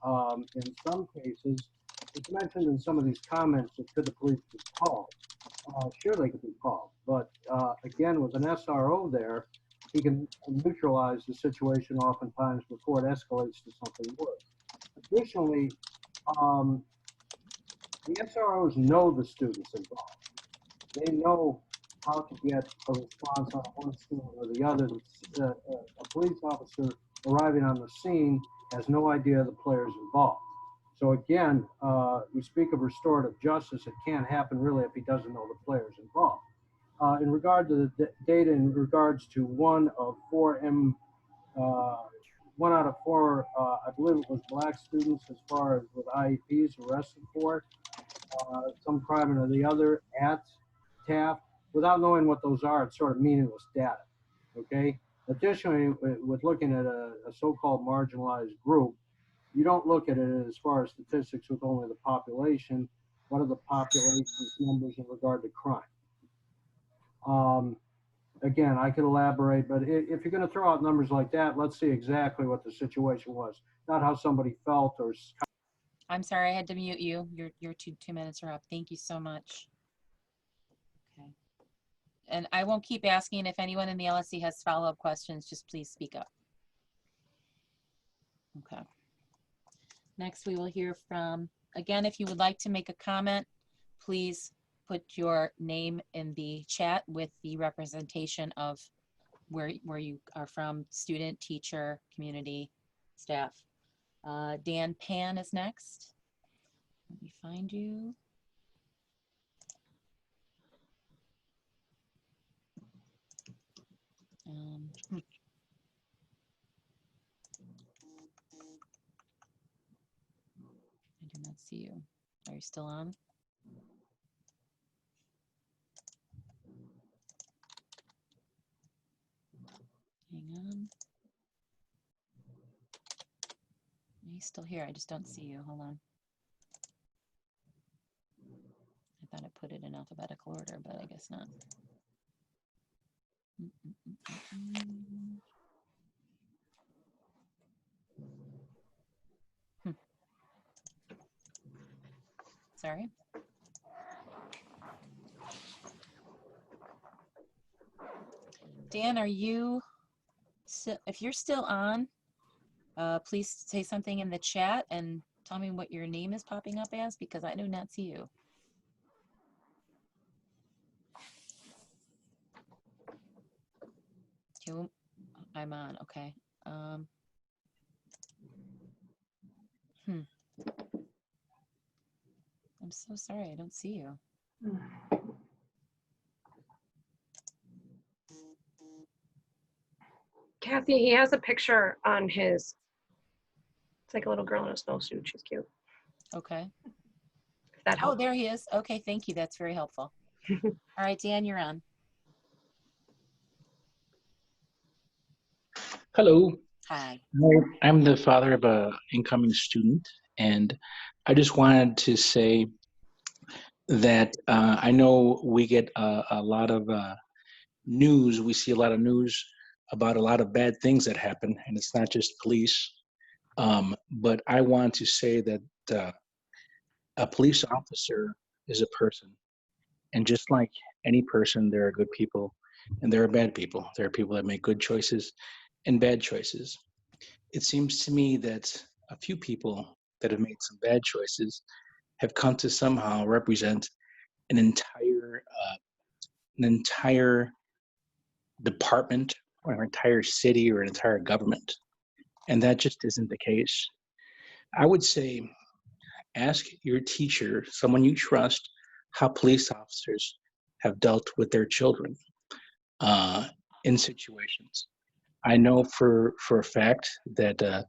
in some cases, it's mentioned in some of these comments that could the police be called. Sure, they could be called, but again, with an SRO there, he can neutralize the situation oftentimes before it escalates to something worse. Additionally, the SROs know the students involved. They know how to get a response on one student or the other. A police officer arriving on the scene has no idea the players involved. So again, we speak of restorative justice. It can't happen really if he doesn't know the players involved. In regard to the data in regards to one out of four, I believe it was Black students as far as with IEPs arrested for some crime or the other at Taft, without knowing what those are, it's sort of meaningless data, okay? Additionally, with looking at a so-called marginalized group, you don't look at it as far as statistics with only the population. What are the population's numbers in regard to crime? Again, I could elaborate, but if you're going to throw out numbers like that, let's see exactly what the situation was, not how somebody felt or. I'm sorry, I had to mute you. Your two minutes are up. Thank you so much. Okay. And I won't keep asking. If anyone in the LSC has follow-up questions, just please speak up. Okay. Next, we will hear from, again, if you would like to make a comment, please put your name in the chat with the representation of where you are from, student, teacher, community, staff. Dan Pan is next. Let me find you. I do not see you. Are you still on? Hang on. He's still here. I just don't see you. Hold on. I thought I put it in alphabetical order, but I guess not. Sorry. Dan, are you, if you're still on, please say something in the chat and tell me what your name is popping up as, because I do not see you. I'm on, okay. I'm so sorry, I don't see you. Kathy, he has a picture on his, it's like a little girl in a snowsuit. She's cute. Okay. If that helps. Oh, there he is. Okay, thank you. That's very helpful. All right, Dan, you're on. Hello. Hi. I'm the father of an incoming student, and I just wanted to say that I know we get a lot of news. We see a lot of news about a lot of bad things that happen, and it's not just police. But I want to say that a police officer is a person, and just like any person, there are good people and there are bad people. There are people that make good choices and bad choices. It seems to me that a few people that have made some bad choices have come to somehow represent an entire department or an entire city or an entire government, and that just isn't the case. I would say ask your teacher, someone you trust, how police officers have dealt with their children in situations. I know for a fact that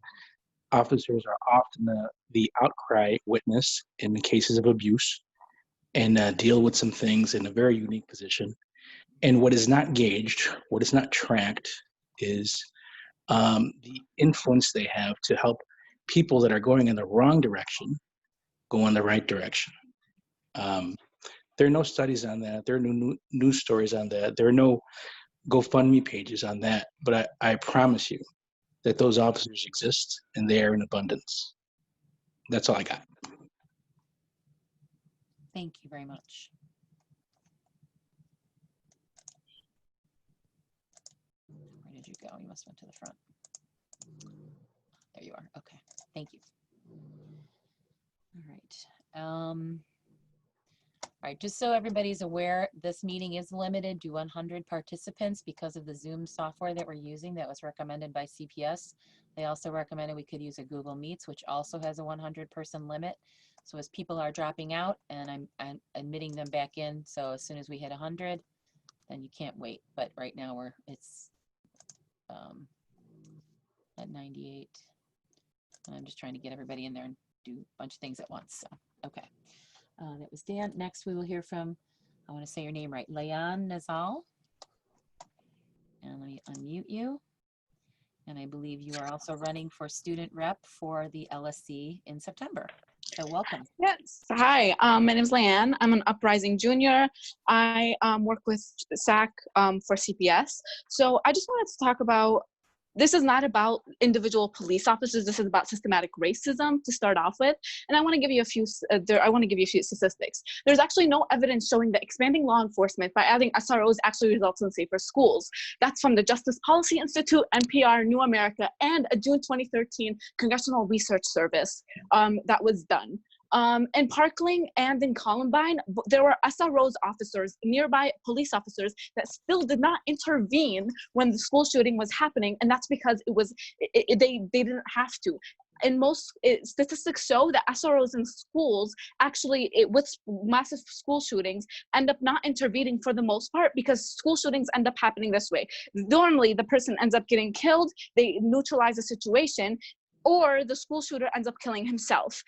officers are often the outcry witness in cases of abuse and deal with some things in a very unique position. And what is not gauged, what is not tracked, is the influence they have to help people that are going in the wrong direction go in the right direction. There are no studies on that. There are no news stories on that. There are no GoFundMe pages on that. But I promise you that those officers exist and they are in abundance. That's all I got. Thank you very much. Where did you go? You must have went to the front. There you are. Okay. Thank you. All right. All right, just so everybody's aware, this meeting is limited to 100 participants because of the Zoom software that we're using that was recommended by CPS. They also recommended we could use a Google Meets, which also has a 100-person limit. So as people are dropping out, and I'm admitting them back in, so as soon as we hit 100, then you can't wait. But right now it's at 98, and I'm just trying to get everybody in there and do a bunch of things at once. So okay. That was Dan. Next, we will hear from, I want to say your name right, Layan Nazal. And let me unmute you. And I believe you are also running for student rep for the LSC in September. So welcome. Yes. Hi, my name is Leanne. I'm an Uprising Junior. I work with SAC for CPS. So I just wanted to talk about, this is not about individual police officers. This is about systematic racism to start off with. And I want to give you a few. I want to give you a few statistics. There's actually no evidence showing that expanding law enforcement by adding SROs actually results in safer schools. That's from the Justice Policy Institute, NPR, New America, and a June 2013 Congressional Research Service that was done. In Parkland and in Columbine, there were SROs officers, nearby police officers, that still did not intervene when the school shooting was happening, and that's because they didn't have to. And most statistics show that SROs in schools actually, with massive school shootings, end up not intervening for the most part, because school shootings end up happening this way. Normally, the person ends up getting killed, they neutralize the situation, or the school shooter ends up killing himself.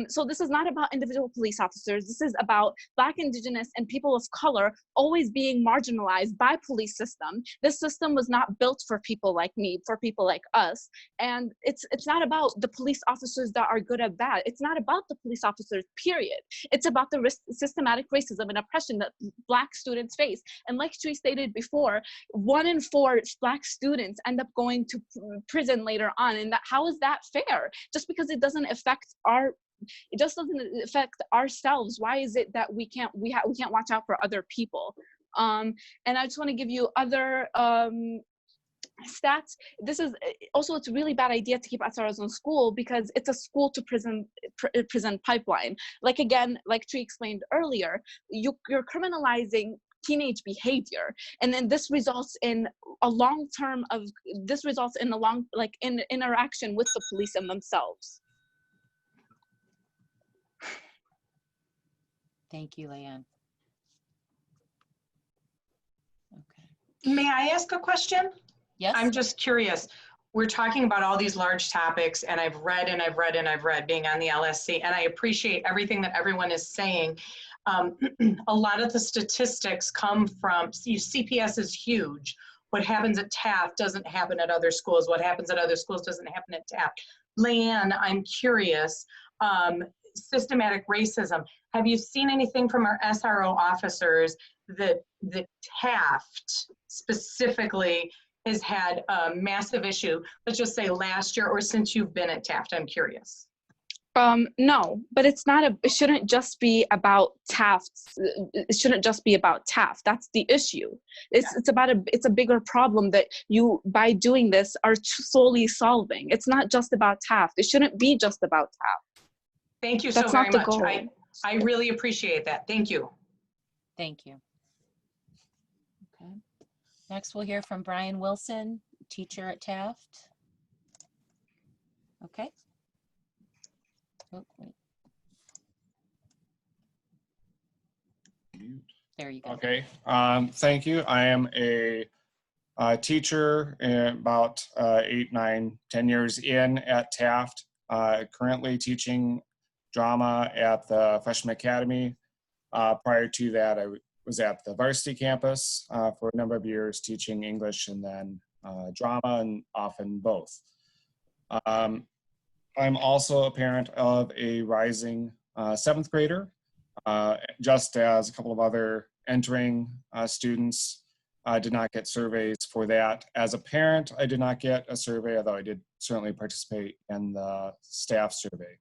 So this is not about individual police officers. This is about Black, Indigenous, and people of color always being marginalized by police system. This system was not built for people like me, for people like us. And it's not about the police officers that are good or bad. It's not about the police officers, period. It's about the systematic racism and oppression that Black students face. And like Tree stated before, 1 in 4 Black students end up going to prison later on. And how is that fair? Just because it doesn't affect ourselves, why is it that we can't watch out for other people? And I just want to give you other stats. This is also, it's a really bad idea to keep SROs in school because it's a school to prison pipeline. Like, again, like Tree explained earlier, you're criminalizing teenage behavior, and then this results in interaction with the police and themselves. Thank you, Leanne. May I ask a question? Yes. I'm just curious. We're talking about all these large topics, and I've read and I've read and I've read, being on the LSC, and I appreciate everything that everyone is saying. A lot of the statistics come from, CPS is huge. What happens at Taft doesn't happen at other schools. What happens at other schools doesn't happen at Taft. Leanne, I'm curious, systematic racism. Have you seen anything from our SRO officers that Taft specifically has had a massive issue, let's just say last year or since you've been at Taft? I'm curious. No, but it shouldn't just be about Taft. It shouldn't just be about Taft. That's the issue. It's a bigger problem that you, by doing this, are solely solving. It's not just about Taft. It shouldn't be just about Taft. Thank you so very much. I really appreciate that. Thank you. Thank you. Okay. Next, we'll hear from Brian Wilson, teacher at Taft. Okay. Oh, wait. There you go. Okay, thank you. I am a teacher about 8, 9, 10 years in at Taft, currently teaching drama at the Freshman Academy. Prior to that, I was at the varsity campus for a number of years teaching English and then drama, and often both. I'm also a parent of a rising 7th grader, just as a couple of other entering students. I did not get surveys for that. As a parent, I did not get a survey, although I did certainly participate in the staff survey.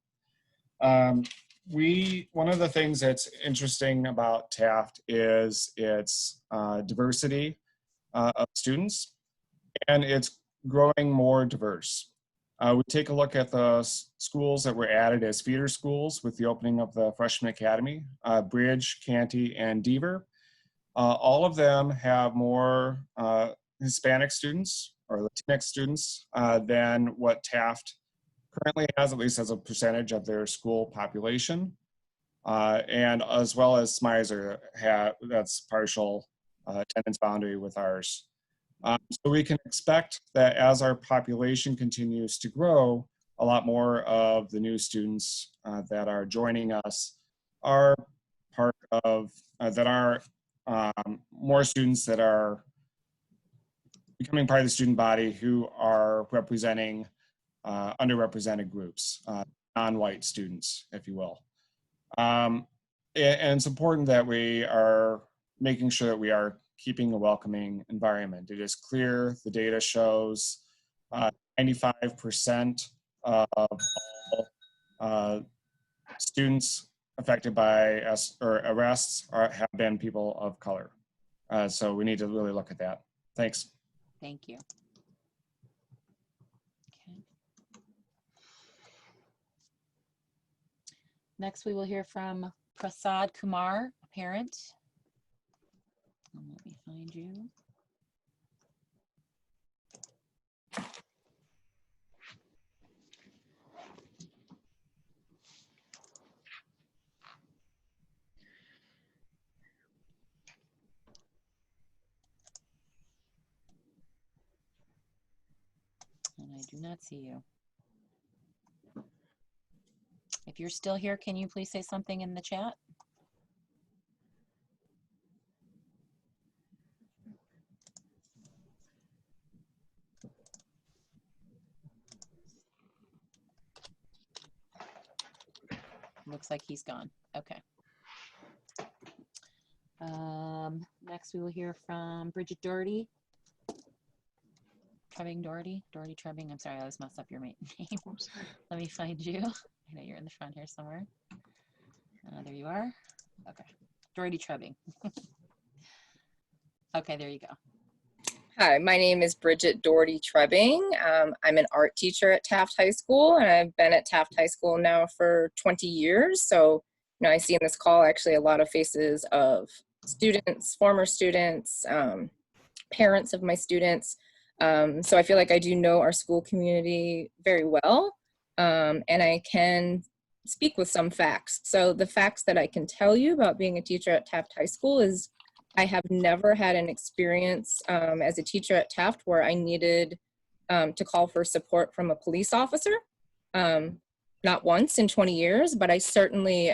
One of the things that's interesting about Taft is its diversity of students, and it's growing more diverse. We take a look at the schools that were added as feeder schools with the opening of the Freshman Academy, Bridge, Canty, and Deaver. All of them have more Hispanic students or Latinx students than what Taft currently has, at least as a percentage of their school population. And as well as Smyser, that's partial attendance boundary with ours. So we can expect that as our population continues to grow, a lot more of the new students that are joining us are part of, more students that are becoming part of the student body who are representing underrepresented groups, non-white students, if you will. And it's important that we are making sure that we are keeping a welcoming environment. It is clear, the data shows 95% of all students affected by arrests have been people of color. So we need to really look at that. Thanks. Thank you. Okay. Next, we will hear from Prasad Kumar, a parent. Let me find you. And I do not see you. If you're still here, can you please say something in the chat? Looks like he's gone. Okay. Next, we will hear from Bridget Doherty. Doherty Trebbing. I'm sorry, I always mess up your name. Let me find you. I know you're in the front here somewhere. There you are. Okay. Doherty Trebbing. Okay, there you go. Hi, my name is Bridget Doherty Trebbing. I'm an art teacher at Taft High School, and I've been at Taft High School now for 20 years. So, I see in this call actually a lot of faces of students, former students, parents of my students. So I feel like I do know our school community very well, and I can speak with some facts. So the facts that I can tell you about being a teacher at Taft High School is I have never had an experience as a teacher at Taft where I needed to call for support from a police officer. Not once in 20 years, but I certainly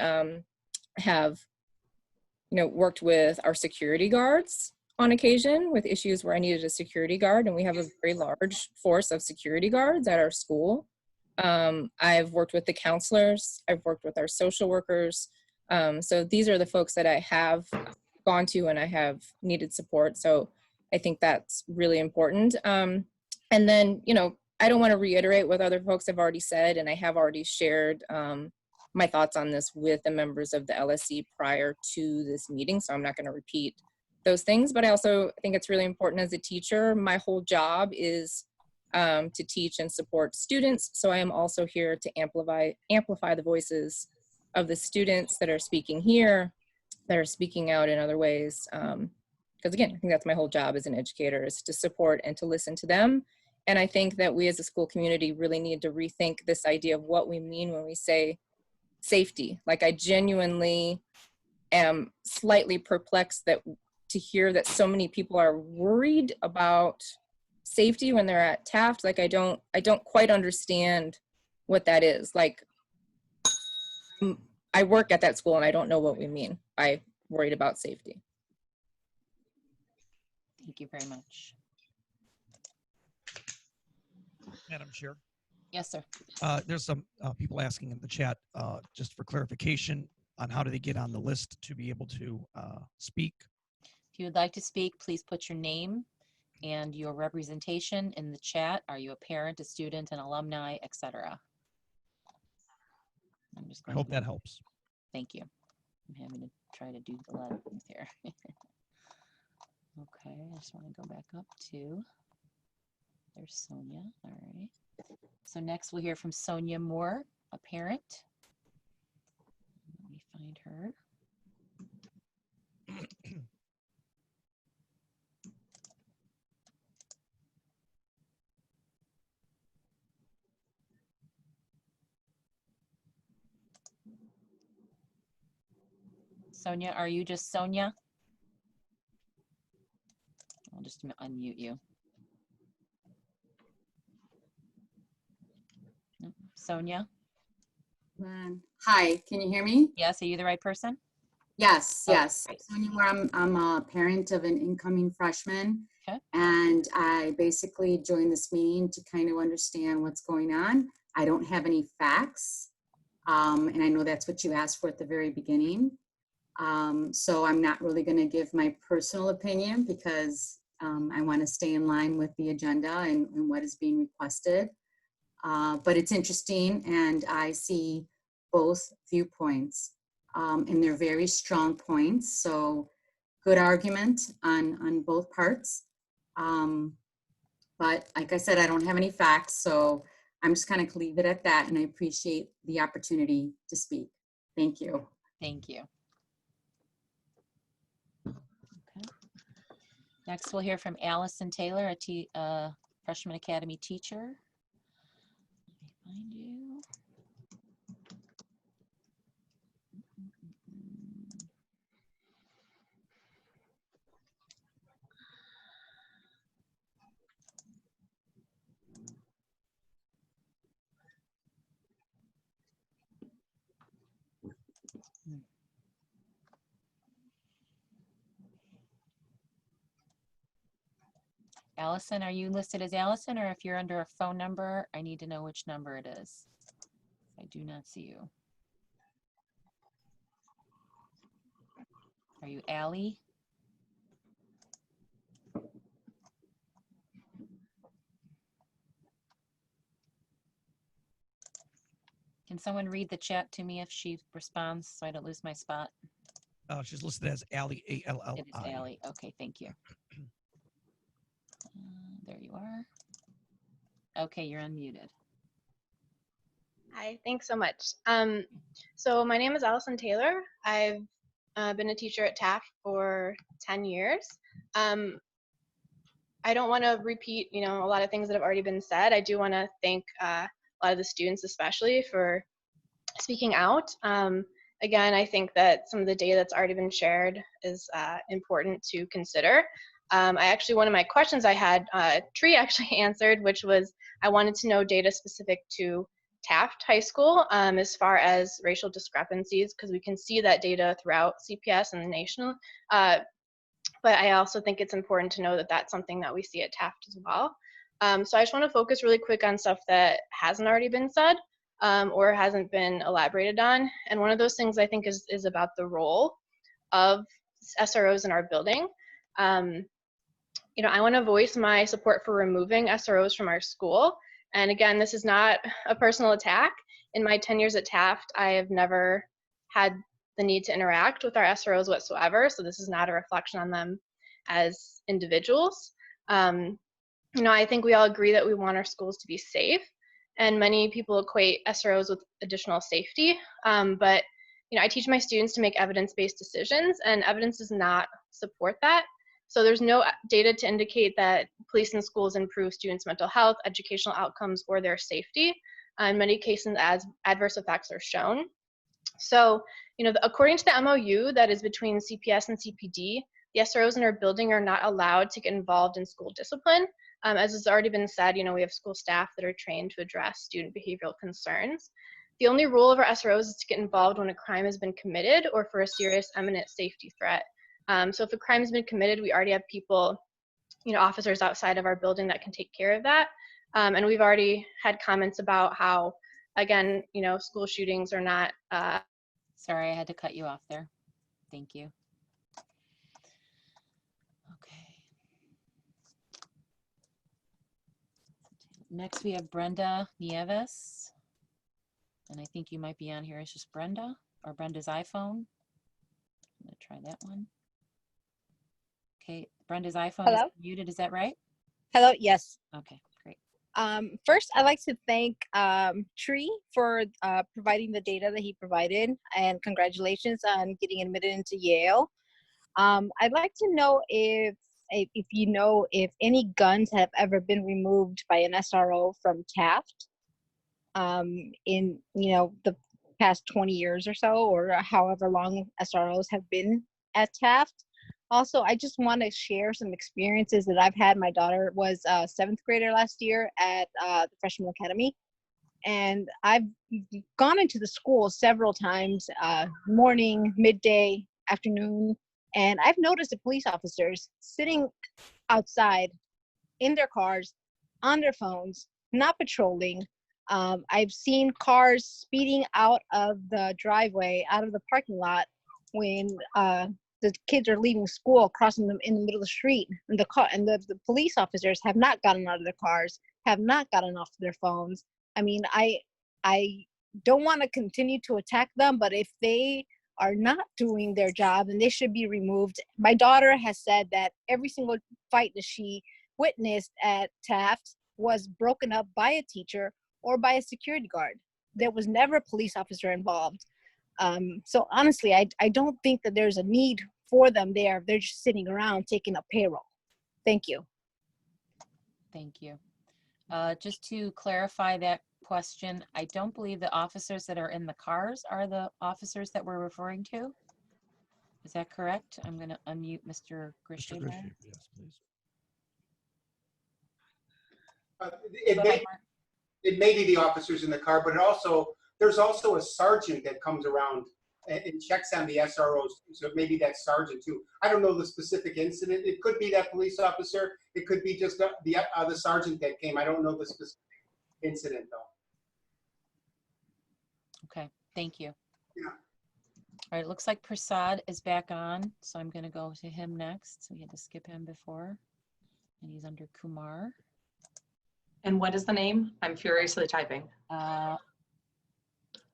have, worked with our security guards on occasion with issues where I needed a security guard, and we have a very large force of security guards at our school. I've worked with the counselors, I've worked with our social workers. So these are the folks that I have gone to and I have needed support. So I think that's really important. And then, I don't want to reiterate what other folks have already said, and I have already shared my thoughts on this with the members of the LSC prior to this meeting, so I'm not going to repeat those things. But I also think it's really important as a teacher. My whole job is to teach and support students, so I am also here to amplify the voices of the students that are speaking here, that are speaking out in other ways. Because again, I think that's my whole job as an educator, is to support and to listen to them. And I think that we as a school community really need to rethink this idea of what we mean when we say safety. Like, I genuinely am slightly perplexed to hear that so many people are worried about safety when they're at Taft. Like, I don't quite understand what that is. Like, I work at that school and I don't know what we mean by worried about safety. Thank you very much. Madam Chair. Yes, sir. There's some people asking in the chat, just for clarification on how do they get on the list to be able to speak. If you would like to speak, please put your name and your representation in the chat. Are you a parent, a student, an alumni, etc.? I hope that helps. Thank you. I'm having to try to do the letter here. Okay, I just want to go back up to, there's Sonia. All right. So next we'll hear from Sonia Moore, a parent. Let me find her. Sonia, are you just Sonia? I'll just unmute you. Sonia? Hi, can you hear me? Yes, are you the right person? Yes, Oh, yes. great. Sonia Moore, I'm a parent of an incoming freshman. Okay. And I basically joined this meeting to kind of understand what's going on. I don't have any facts. And I know that's what you asked for at the very beginning. So I'm not really going to give my personal opinion because I want to stay in line with the agenda and what is being requested. But it's interesting, and I see both viewpoints, and they're very strong points. So good argument on both parts. But like I said, I don't have any facts, so I'm just kind of leave it at that, and I appreciate the opportunity to speak. Thank you. Thank you. Okay. Next, we'll hear from Allison Taylor, a freshman academy teacher. Let me find you. Allison, are you listed as Allison, or if you're under a phone number, I need to know which number it is. I do not see you. Are you Allie? Can someone read the chat to me if she responds so I don't lose my spot? She's listed as Allie, A-L-L-I. It is Allie. Okay, thank you. There you are. Okay, you're unmuted. Hi, thanks so much. So my name is Allison Taylor. I've been a teacher at Taft for 10 years. I don't want to repeat, a lot of things that have already been said. I do want to thank a lot of the students, especially, for speaking out. Again, I think that some of the data that's already been shared is important to consider. One of my questions I had, Tree actually answered, which was I wanted to know data specific to Taft High School as far as racial discrepancies, because we can see that data throughout CPS and the national. But I also think it's important to know that that's something that we see at Taft as well. So I just want to focus really quick on stuff that hasn't already been said or hasn't been elaborated on. And one of those things I think is about the role of SROs in our building. I want to voice my support for removing SROs from our school. And again, this is not a personal attack. In my 10 years at Taft, I have never had the need to interact with our SROs whatsoever. So this is not a reflection on them as individuals. I think we all agree that we want our schools to be safe. And many people equate SROs with additional safety. But I teach my students to make evidence-based decisions, and evidence does not support that. So there's no data to indicate that police in schools improve students' mental health, educational outcomes, or their safety. In many cases, as adverse effects are shown. So, according to the MOU that is between CPS and CPD, the SROs in our building are not allowed to get involved in school discipline. As has already been said, we have school staff that are trained to address student behavioral concerns. The only role of our SROs is to get involved when a crime has been committed or for a serious imminent safety threat. So if a crime has been committed, we already have people, officers outside of our building that can take care of that. And we've already had comments about how, again, school shootings are not. Sorry, I had to cut you off there. Thank you. Okay. Next, we have Brenda Nieves. And I think you might be on here as just Brenda or Brenda's iPhone. I'm going to try that one. Okay, Brenda's iPhone is muted, is that right? Hello, yes. Okay, great. First, I'd like to thank Tree for providing the data that he provided, and congratulations on getting admitted into Yale. I'd like to know if you know if any guns have ever been removed by an SRO from Taft in the past 20 years or so, or however long SROs have been at Taft. Also, I just want to share some experiences that I've had. My daughter was a 7th grader last year at the Freshman Academy, and I've gone into the school several times, morning, midday, afternoon, and I've noticed the police officers sitting outside in their cars, on their phones, not patrolling, I've seen cars speeding out of the driveway, out of the parking lot when the kids are leaving school, crossing them in the middle of the street. And the police officers have not gotten out of their cars, have not gotten off their phones. I mean, I don't want to continue to attack them, but if they are not doing their job, then they should be removed. My daughter has said that every single fight that she witnessed at Taft was broken up by a teacher or by a security guard. There was never a police officer involved. So honestly, I don't think that there's a need for them there. They're just sitting around taking up payroll. Thank you. Thank you. Just to clarify that question, I don't believe the officers that are in the cars are the officers that we're referring to. Is that correct? I'm going to unmute Mr. Grishaber. Yes, please. It may be the officers in the car, but there's also a sergeant that comes around and checks on the SROs. So maybe that sergeant too. I don't know the specific incident. It could be that police officer. It could be just the sergeant that came. I don't know the specific incident though. Okay, thank you. Yeah. All right, it looks like Prasad is back on, so I'm going to go to him next. We had to skip him before, and he's under Kumar. And what is the name? I'm furiously typing.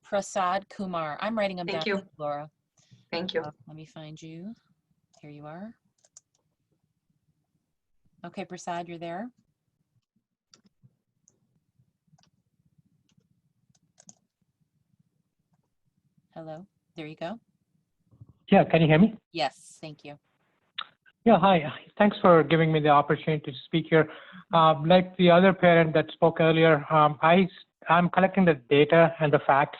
Prasad Kumar. I'm writing them down, Thank you. Laura. Thank you. Let me find you. Here you are. Okay, Prasad, you're there. Hello, there you go. Yeah, can you hear me? Yes, thank you. Yeah, hi. Thanks for giving me the opportunity to speak here. Like the other parent that spoke earlier, I'm collecting the data and the facts,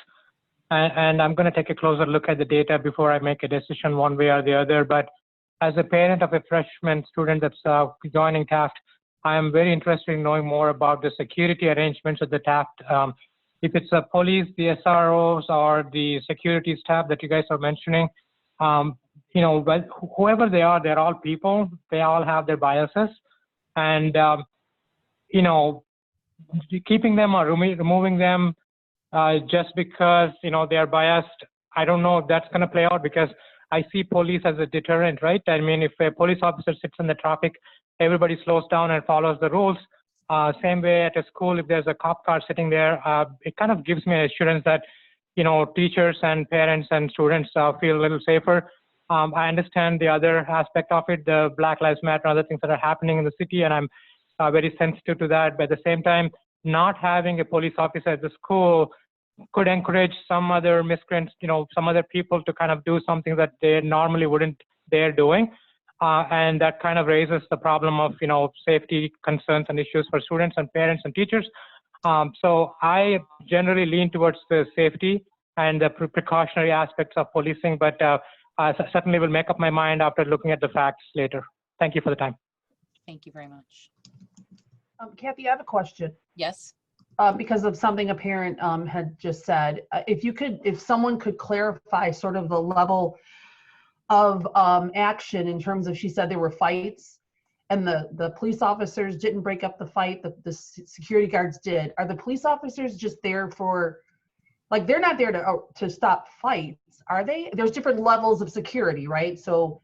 and I'm going to take a closer look at the data before I make a decision one way or the other. But as a parent of a freshman student that's joining Taft, I am very interested in knowing more about the security arrangements at the Taft. If it's the police, the SROs, or the security staff that you guys are mentioning, you know, whoever they are, they're all people. They all have their biases, and you know, keeping them or removing them just because you know they are biased, I don't know if that's going to play out, because I see police as a deterrent, right? I mean, if a police officer sits in the traffic, everybody slows down and follows the rules. Same way at a school, if there's a cop car sitting there, it kind of gives me assurance that, you know, teachers and parents and students feel a little safer. I understand the other aspect of it, the Black Lives Matter and other things that are happening in the city, and I'm very sensitive to that. But at the same time, not having a police officer at the school could encourage some other miscreants, you know, some other people to kind of do something that they normally wouldn't dare doing. And that kind of raises the problem of, you know, safety concerns and issues for students and parents and teachers. So I generally lean towards the safety and the precautionary aspects of policing, but I certainly will make up my mind after looking at the facts later. Thank you for the time. Thank you very much. Kathy, I have a question. Yes. Because of something a parent had just said, if someone could clarify sort of the level of action in terms of, she said there were fights and the police officers didn't break up the fight, the security guards did. Are the police officers just there for, like, they're not there to stop fights, are they? There's different levels of security, right? So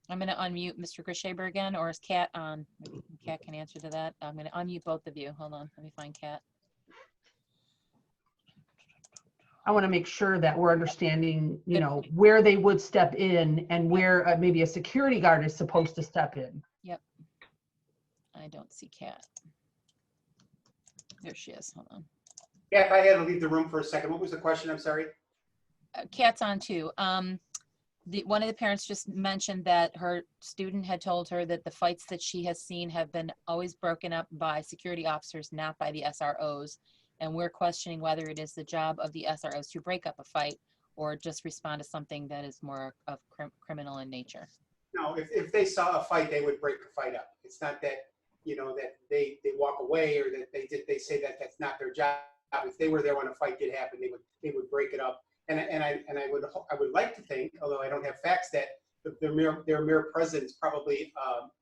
I'm going to unmute Mr. Grishaber again, or is Kat on? Maybe Kat can answer to that. I'm going to unmute both of you. Hold on, let me find Kat. I want to make sure that we're understanding, you know, where they would step in and where maybe a security guard is supposed to step in. Yep. I don't see Kat. There she is. Hold on. Yeah, if I had to leave the room for a second, what was the question? I'm sorry. Kat's on too. One of the parents just mentioned that her student had told her that the fights that she has seen have been always broken up by security officers, not by the SROs. And we're questioning whether it is the job of the SROs to break up a fight or just respond to something that is more of criminal in nature. No, if they saw a fight, they would break the fight up. It's not that, you know, that they walk away or that they say that that's not their job. If they were there when a fight did happen, they would break it up. And I would like to think, although I don't have facts, that their mere presence probably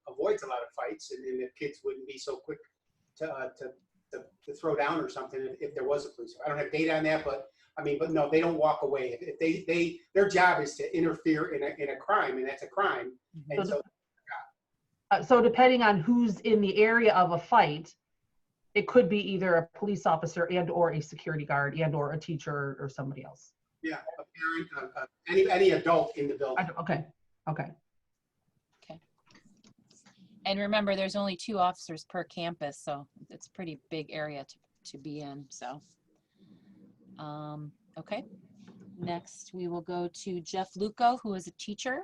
avoids a lot of fights, and the kids wouldn't be so quick to to throw down or something if there was a police. I don't have data on that, but I mean, but no, they don't walk away. If their job is to interfere in a crime, and that's a crime. And So depending on who's in the area of a fight, it could be either a police officer and or a security guard and or a teacher or somebody else. yeah, a parent, any adult in the building. Okay. And remember, there's only 2 officers per campus, so it's a pretty big area to be in. So, okay. Next, we will go to Jeff Luco, who is a teacher.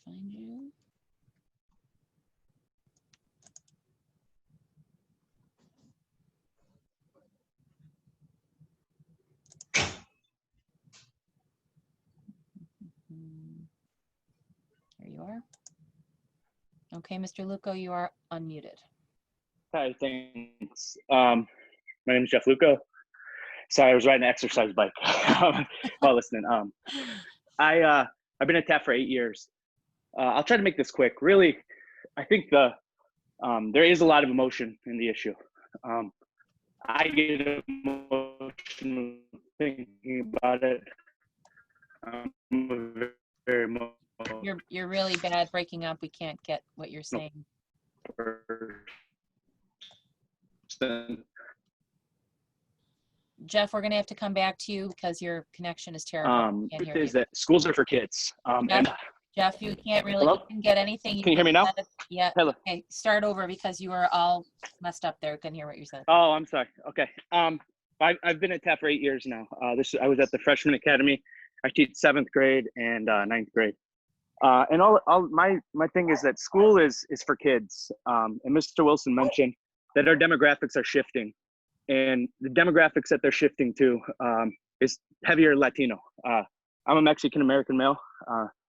Let me find you. There you are. Okay, Mr. Luco, you are unmuted. Hi, thanks. My name is Jeff Luco. Sorry, I was riding an exercise bike while listening. I've been at Taft for 8 years. I'll try to make this quick. Really, I think there is a lot of emotion in the issue. I get emotional thinking about it. Very emotional. You're really bad breaking up. We can't get what you're saying. Jeff, we're going to have to come back to you because your connection is terrible. Can't hear Is you. that schools are for kids. Jeff, you can't really you can get anything. Can you hear me now? Yeah. Hello. Okay, start over because you were all messed up there. Couldn't hear what you said. Oh, I'm sorry. Okay. I've been at Taft for 8 years now. I was at the Freshman Academy. I teach 7th grade and 9th grade. And my thing is that school is for kids. And Mr. Wilson mentioned that our demographics are shifting, and the demographics that they're shifting to is heavier Latino. I'm a Mexican American male.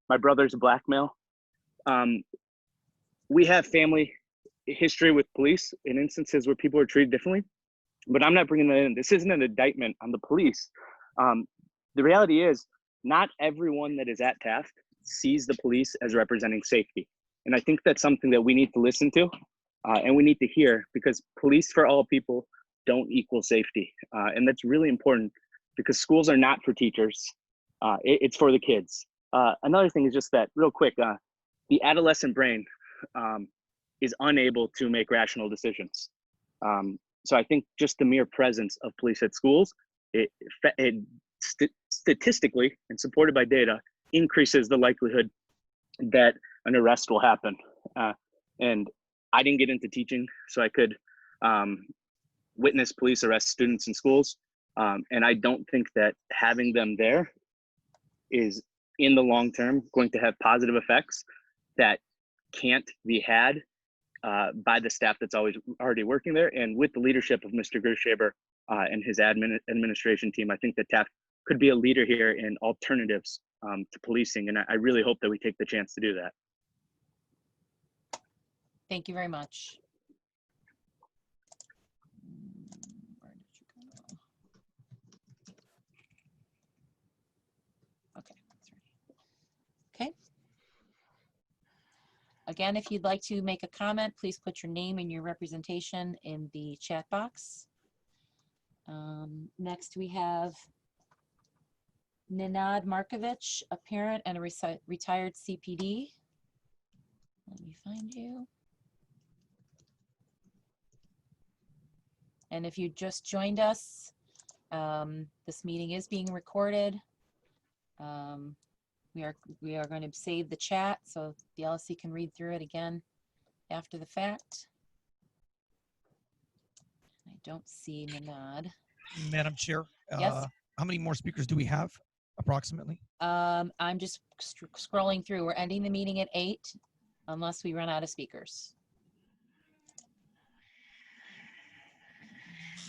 My brother's a black male. We have family history with police in instances where people are treated differently, but I'm not bringing that in. This isn't an indictment on the police. The reality is not everyone that is at Taft sees the police as representing safety. And I think that's something that we need to listen to and we need to hear, because police for all people don't equal safety. And that's really important because schools are not for teachers. It's for the kids. Another thing is just that, real quick, the adolescent brain is unable to make rational decisions. So I think just the mere presence of police at schools, statistically and supported by data, increases the likelihood that an arrest will happen. And I didn't get into teaching so I could witness police arrest students in schools. And I don't think that having them there is, in the long term, going to have positive effects that can't be had by the staff that's already working there. And with the leadership of Mr. Gershaber and his administration team, I think that Taft could be a leader here in alternatives to policing. And I really hope that we take the chance to do that. Thank you very much. Where did you go? Okay, that's right. Okay. Again, if you'd like to make a comment, please put your name and your representation in the chat box. Next, we have Ninad Markovich, a parent and a retired CPD. Let me find you. And if you just joined us, this meeting is being recorded. We are going to save the chat so the LSC can read through it again after the fact. I don't see Ninad. Madam Chair, Yes. How many more speakers do we have approximately? I'm just scrolling through. We're ending the meeting at 8 unless we run out of speakers.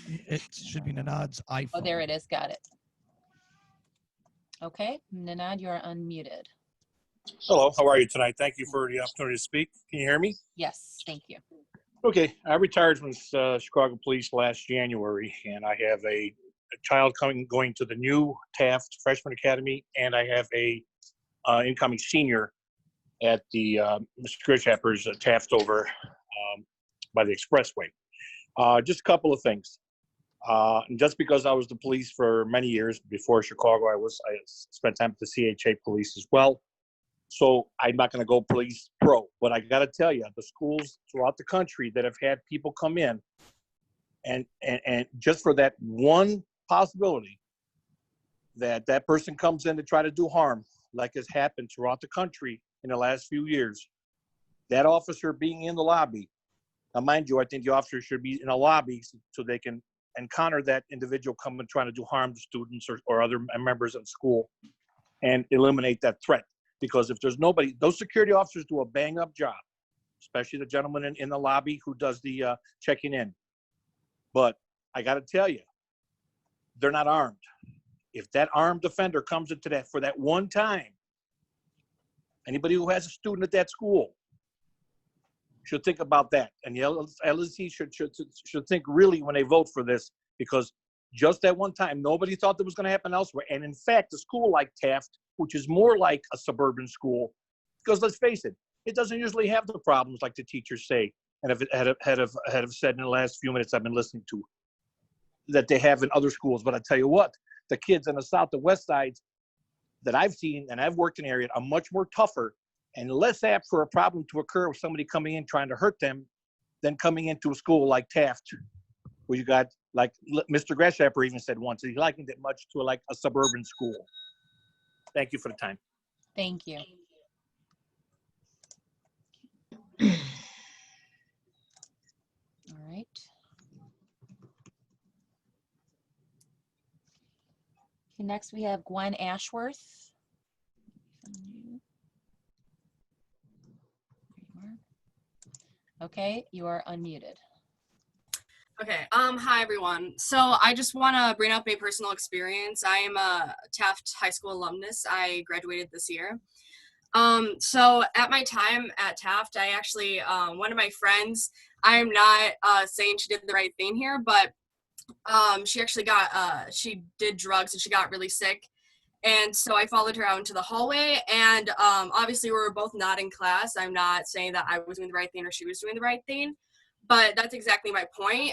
It should be Ninad's iPhone. Oh, there it is. Got it. Okay, Ninad, you are unmuted. Hello, how are you tonight? Thank you for the opportunity to speak. Can you hear me? Yes, thank you. Okay, I retired from Chicago Police last January, and I have a child going to the new Taft Freshman Academy, and I have a incoming senior at the Mr. Gershaber's Taft over by the expressway. Just a couple of things. And just because I was the police for many years before Chicago, I spent time with the CHA police as well. So I'm not going to go police pro, but I got to tell you, the schools throughout the country that have had people come in and just for that one possibility that that person comes in to try to do harm, like has happened throughout the country in the last few years, that officer being in the lobby. Now, mind you, I think the officer should be in a lobby so they can encounter that individual coming trying to do harm to students or other members of the school and eliminate that threat. Because if there's nobody, those security officers do a bang up job, especially the gentleman in the lobby who does the checking in. But I got to tell you, they're not armed. If that armed offender comes into that for that one time, anybody who has a student at that school should think about that. And the LSC should think really when they vote for this, because just that one time, nobody thought that was going to happen elsewhere. And in fact, a school like Taft, which is more like a suburban school, because let's face it, it doesn't usually have the problems like the teachers say, and have said in the last few minutes I've been listening to, that they have in other schools. But I tell you what, the kids on the south and west sides that I've seen and I've worked in the area are much more tougher and less apt for a problem to occur with somebody coming in trying to hurt them than coming into a school like Taft, where you got, like Mr. Grasshopper even said once, he likened it much to like a suburban school. Thank you for the time. Thank you. All right. Okay, next we have Gwen Ashworth. Okay, you are unmuted. Okay, hi everyone. So I just want to bring up a personal experience. I am a Taft High School alumnus. I graduated this year. So at my time at Taft, I actually, one of my friends, I'm not saying she did the right thing here, but she actually got, she did drugs and she got really sick. And so I followed her out into the hallway, and obviously we were both not in class. I'm not saying that I was doing the right thing or she was doing the right thing, but that's exactly my point.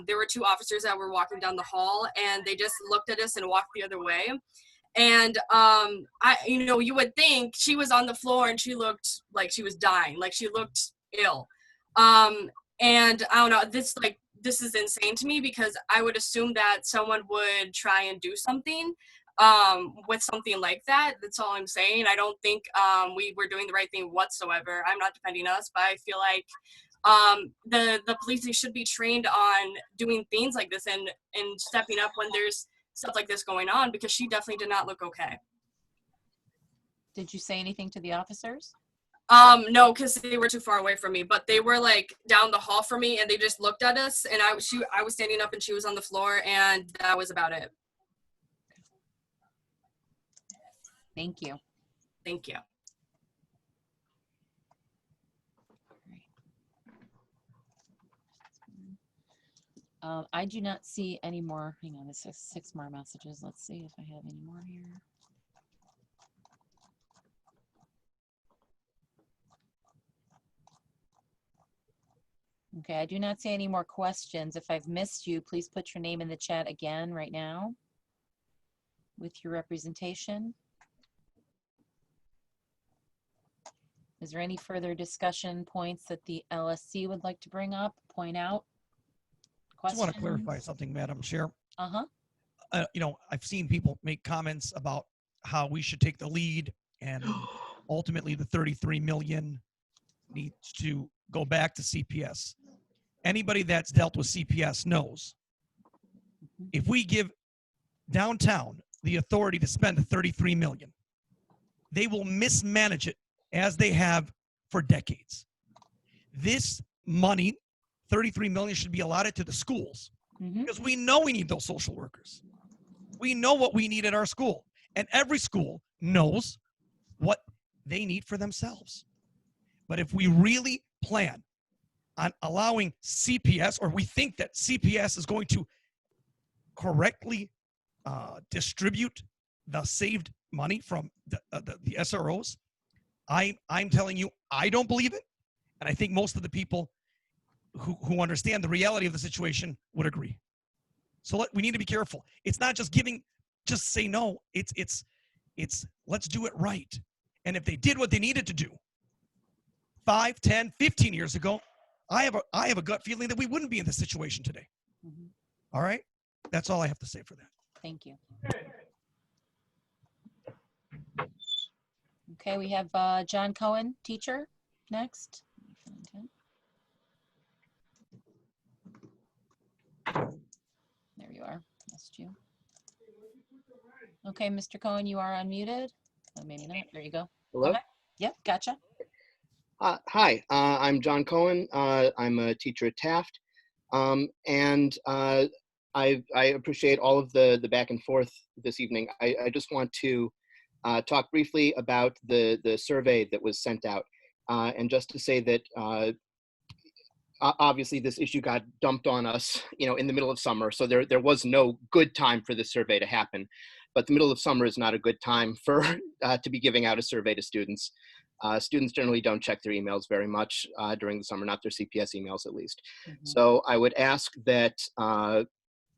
There were two officers that were walking down the hall, and they just looked at us and walked the other way. And you would think she was on the floor and she looked like she was dying, like she looked ill. And I don't know, this is insane to me, because I would assume that someone would try and do something with something like that. That's all I'm saying. I don't think we were doing the right thing whatsoever. I'm not defending us, but I feel like the police, they should be trained on doing things like this and stepping up when there's stuff like this going on, because she definitely did not look okay. Did you say anything to the officers? No, because they were too far away from me, but they were like down the hall from me, and they just looked at us, and I was standing up and she was on the floor, and that was about it. Thank you. Thank you. I do not see any more. Hang on, this is 6 more messages. Let's see if I have any more here. Okay, I do not see any more questions. If I've missed you, please put your name in the chat again right now with your representation. Is there any further discussion points that the LSC would like to bring up, point out? I just want to clarify something, Madam Chair. I've seen people make comments about how we should take the lead, and ultimately the 33 million needs to go back to CPS. Anybody that's dealt with CPS knows if we give downtown the authority to spend the 33 million, they will mismanage it as they have for decades. This money, 33 million, should be allotted to the schools, because we know we need those social workers. We know what we need at our school, and every school knows what they need for themselves. But if we really plan on allowing CPS, or we think that CPS is going to correctly distribute the saved money from the SROs, I'm telling you, I don't believe it. And I think most of the people who understand the reality of the situation would agree. So we need to be careful. It's not just just say no. It's let's do it right. And if they did what they needed to do 5, 10, 15 years ago, I have a gut feeling that we wouldn't be in this situation today. Mhm. All right? That's all I have to say for that. Thank you. Okay, we have John Cohen, teacher, next. There you are. Missed you. Okay, Mr. Cohen, you are unmuted. Oh, maybe not. There you go. Hello? Okay. Yep, gotcha. Hi, I'm John Cohen. I'm a teacher at Taft. I appreciate all of the back and forth this evening. I just want to talk briefly about the survey that was sent out. And just to say that obviously this issue got dumped on us, in the middle of summer. So there was no good time for this survey to happen. But the middle of summer is not a good time for to be giving out a survey to students. Students generally don't check their emails very much during the summer, not their CPS emails at least. So I would ask that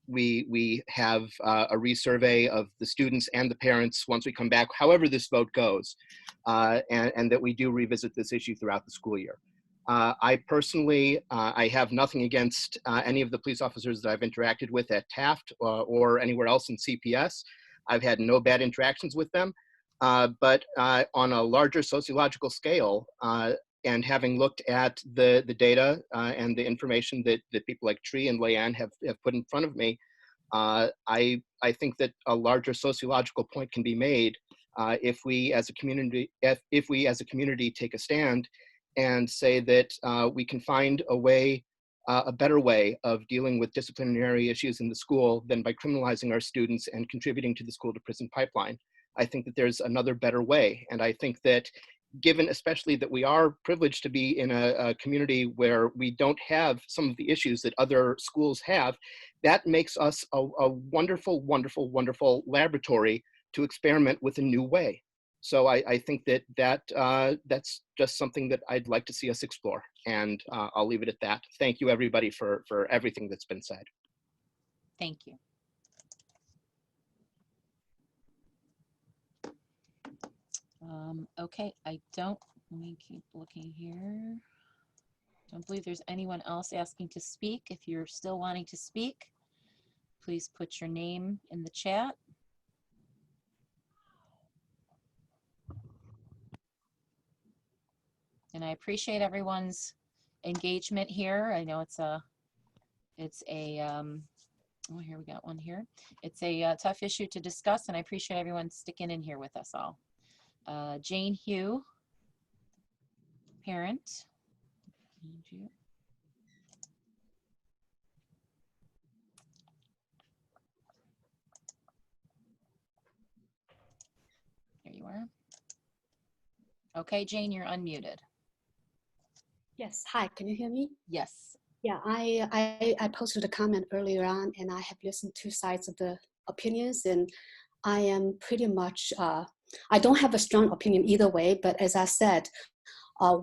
we have a resurvey of the students and the parents once we come back, however this vote goes, and that we do revisit this issue throughout the school year. I personally, I have nothing against any of the police officers that I've interacted with at Taft or anywhere else in CPS. I've had no bad interactions with them, but on a larger sociological scale, and having looked at the data and the information that people like Tree and Leanne have put in front of me, I think that a larger sociological point can be made if we as a community take a stand and say that we can find a way, a better way of dealing with disciplinary issues in the school than by criminalizing our students and contributing to the school to prison pipeline. I think that there's another better way. And I think that given especially that we are privileged to be in a community where we don't have some of the issues that other schools have, that makes us a wonderful, wonderful, wonderful laboratory to experiment with a new way. So I think that's just something that I'd like to see us explore. And I'll leave it at that. Thank you, everybody, for everything that's been said. Thank you. Okay, let me keep looking here. Don't believe there's anyone else asking to speak. If you're still wanting to speak, please put your name in the chat. And I appreciate everyone's engagement here. I know oh, here we got one here. It's a tough issue to discuss, and I appreciate everyone sticking in here with us all. Jane Hugh, parent. There you are. Okay, Jane, you're unmuted. Yes, hi, can you hear me? Yes. Yeah, I posted a comment earlier on, and I have listened to sides of the opinions, and I am pretty much, I don't have a strong opinion either way, but as I said,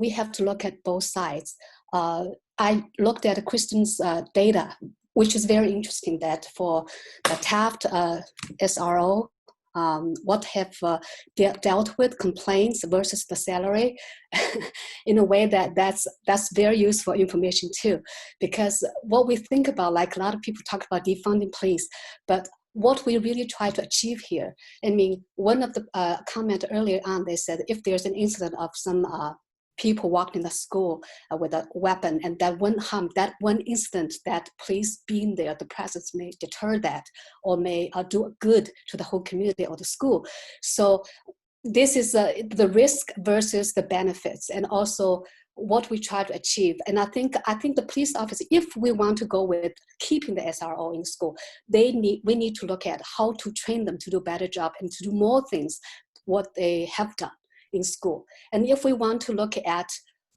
we have to look at both sides. I looked at Kristen's data, which is very interesting that for the Taft SRO, what have dealt with complaints versus the salary in a way that's very useful information too, because what we think about, like a lot of people talk about defunding police, but what we really try to achieve here, I mean, one of the comment earlier on, they said if there's an incident of some people walked in the school with a weapon, and that one incident, that police being there, the presence may deter that, or may do good to the whole community or the school. So this is the risk versus the benefits, and also what we try to achieve. And I think the police officer, if we want to go with keeping the SRO in school, we need to look at how to train them to do a better job and to do more things what they have done in school. And if we want to look at,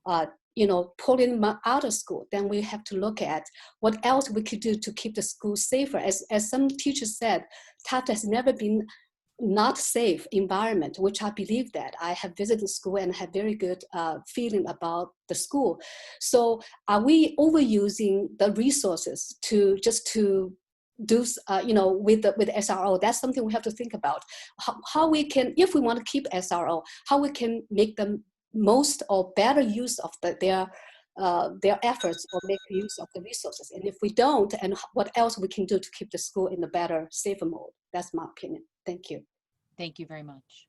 pulling them out of school, then we have to look at what else we could do to keep the school safer. As some teachers said, Taft has never been not safe environment, which I believe that. I have visited the school and have very good feeling about the school. So are we overusing the resources to just to do, with the SRO? That's something we have to think about. How we can, if we want to keep SRO, how we can make them most or better use of their efforts or make use of the resources. And if we don't, and what else we can do to keep the school in a better, safer mode. That's my opinion. Thank you. Thank you very much.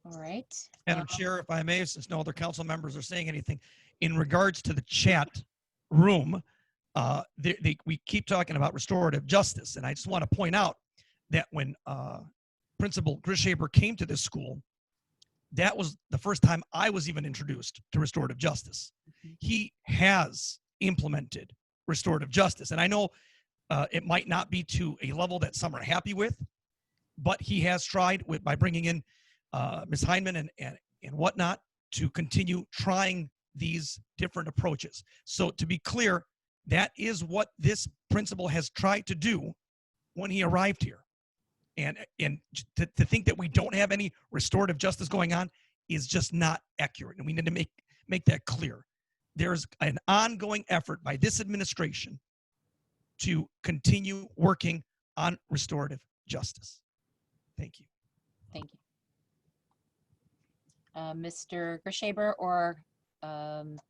All right. Madam Chair, if I may, since no other council members are saying anything, in regards to the chat room, we keep talking about restorative justice. And I just want to point out that when Principal Grishaber came to this school, that was the first time I was even introduced to restorative justice. He has implemented restorative justice. And I know it might not be to a level that some are happy with, but he has tried by bringing in Ms. Heineman and whatnot to continue trying these different approaches. So to be clear, that is what this principal has tried to do when he arrived here. And to think that we don't have any restorative justice going on is just not accurate. And we need to make that clear. There's an ongoing effort by this administration to continue working on restorative justice. Thank you. Thank you. Mr. Grishaber or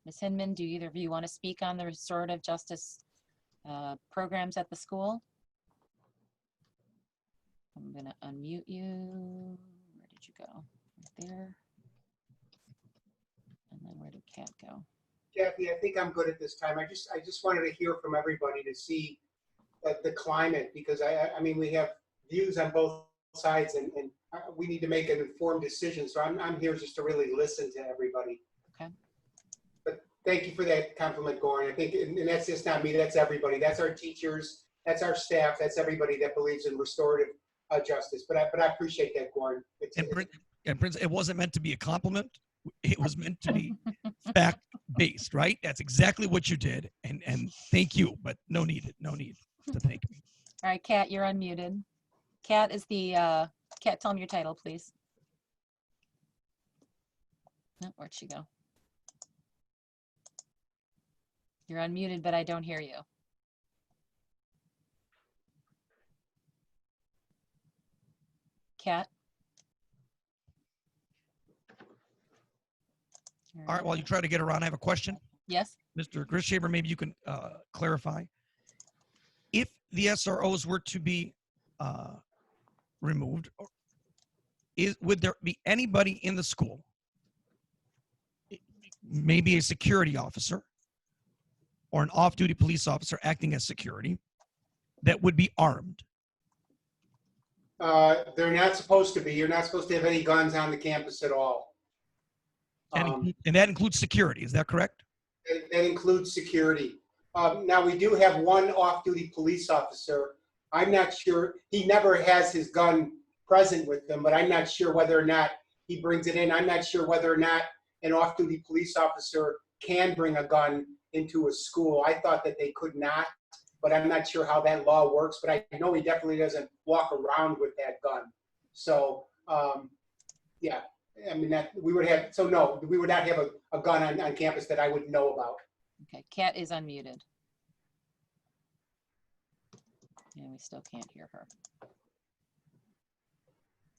Ms. Hinman, do either of you want to speak on the restorative justice programs at the school? I'm going to unmute you. Where did you go? Right there. And then where did Kat go? Kathy, I think I'm good at this time. I just wanted to hear from everybody to see the climate, because I mean, we have views on both sides, and we need to make an informed decision. So I'm here just to really listen to everybody. Okay. But thank you for that compliment, Goran. I think, and that's just not me, that's everybody. That's our teachers, that's our staff, that's everybody that believes in restorative justice. But I appreciate that, Goran. And Prince, it wasn't meant to be a compliment. It was meant to be fact-based, right? That's exactly what you did. And thank you, but no need to thank me. All right, Kat, you're unmuted. Kat is the, Kat, tell me your title, please. Oh, where'd she go? You're unmuted, but I don't hear you. Kat? All right, while you try to get around, I have a question. Yes. Mr. Grishaber, maybe you can clarify. If the SROs were to be removed, would there be anybody in the school, maybe a security officer or an off-duty police officer acting as security, that would be armed? They're not supposed to be. You're not supposed to have any guns on the campus at all. And that includes security, is that correct? That includes security. Now, we do have one off-duty police officer. I'm not sure, he never has his gun present with him, but I'm not sure whether or not he brings it in. I'm not sure whether or not an off-duty police officer can bring a gun into a school. I thought that they could not, but I'm not sure how that law works, but I know he definitely doesn't walk around with that gun. So, yeah. I mean, that we would have, so no, we would not have a gun on campus that I would know about. Okay, Kat is unmuted. And we still can't hear her.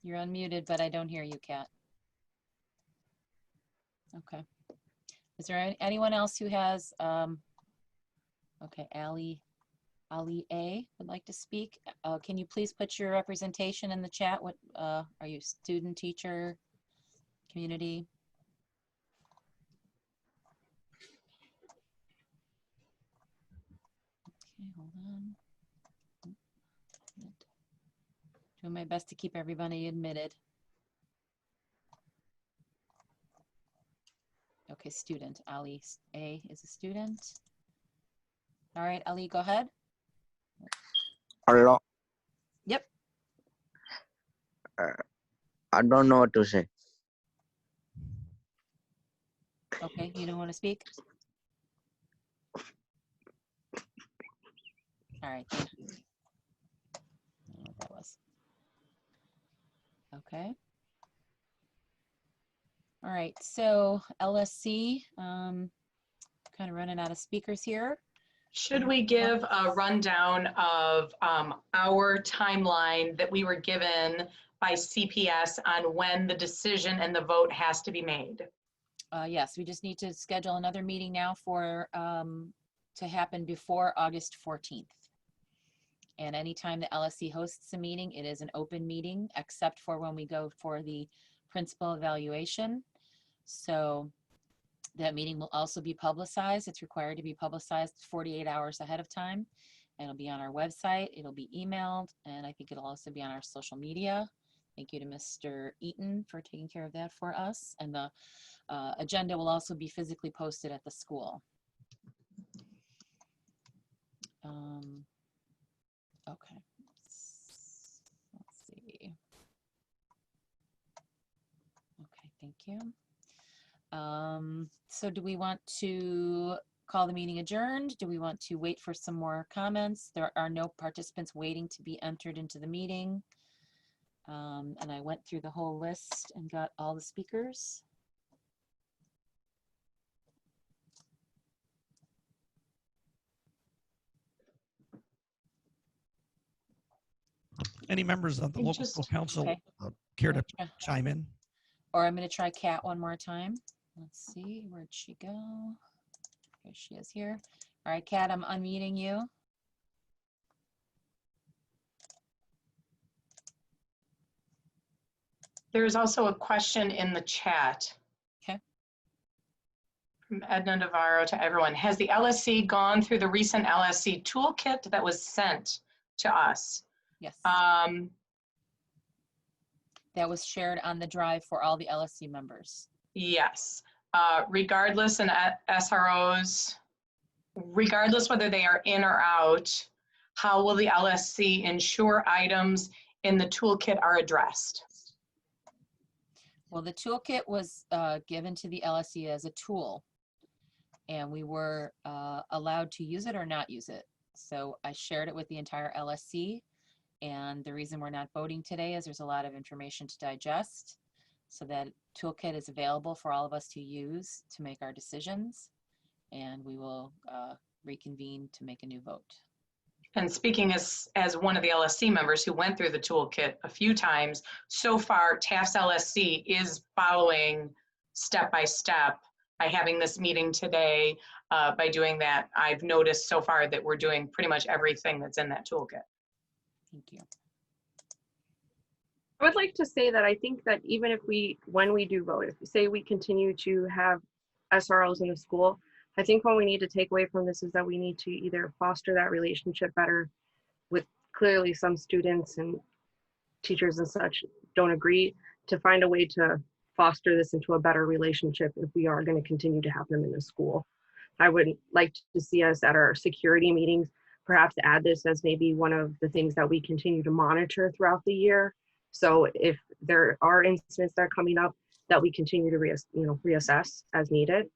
You're unmuted, but I don't hear you, Kat. Okay. Is there anyone else who has, okay, Ali A would like to speak. Can you please put your representation in the chat? What are you, student, teacher, community? Okay, hold on. Doing my best to keep everybody admitted. Okay, student. Ali A is a student. All right, Ali, go ahead. Hello. Yep. I don't know what to say. Okay, you don't want to speak? All right. Thank you. I don't know what that was. Okay. All right. So LSC, kind of running out of speakers here. Should we give a rundown of our timeline that we were given by CPS on when the decision and the vote has to be made? Yes, we just need to schedule another meeting now for to happen before August 14th. And anytime the LSC hosts a meeting, it is an open meeting, except for when we go for the principal evaluation. So that meeting will also be publicized. It's required to be publicized 48 hours ahead of time. It'll be on our website, it'll be emailed, and I think it'll also be on our social media. Thank you to Mr. Eaton for taking care of that for us. And the agenda will also be physically posted at the school. Okay, let's see. Okay, thank you. So do we want to call the meeting adjourned? Do we want to wait for some more comments? There are no participants waiting to be entered into the meeting. And I went through the whole list and got all the speakers. Any members of the local school council Okay. care to chime in? Or I'm going to try Kat one more time. Let's see, where'd she go? Here she is here. All right, Kat, I'm unmuting you. There is also a question in the chat. Okay. From Edna Navarro to everyone. Has the LSC gone through the recent LSC toolkit that was sent to us? Yes. That was shared on the drive for all the LSC members. Yes. Regardless in SROs, regardless whether they are in or out, how will the LSC ensure items in the toolkit are addressed? Well, the toolkit was given to the LSC as a tool, and we were allowed to use it or not use it. So I shared it with the entire LSC, and the reason we're not voting today is there's a lot of information to digest. So that toolkit is available for all of us to use to make our decisions, and we will reconvene to make a new vote. And speaking as one of the LSC members who went through the toolkit a few times, so far Taft's LSC is following step by step by having this meeting today. By doing that, I've noticed so far that we're doing pretty much everything that's in that toolkit. Thank you. I would like to say that I think that even if when we do vote, if we say we continue to have SROs in the school, I think what we need to take away from this is that we need to either foster that relationship better with clearly some students and teachers and such don't agree, to find a way to foster this into a better relationship if we are going to continue to have them in the school. I would like to see us at our security meetings, perhaps add this as maybe one of the things that we continue to monitor throughout the year. So if there are incidents that are coming up, that we continue to reassess as needed.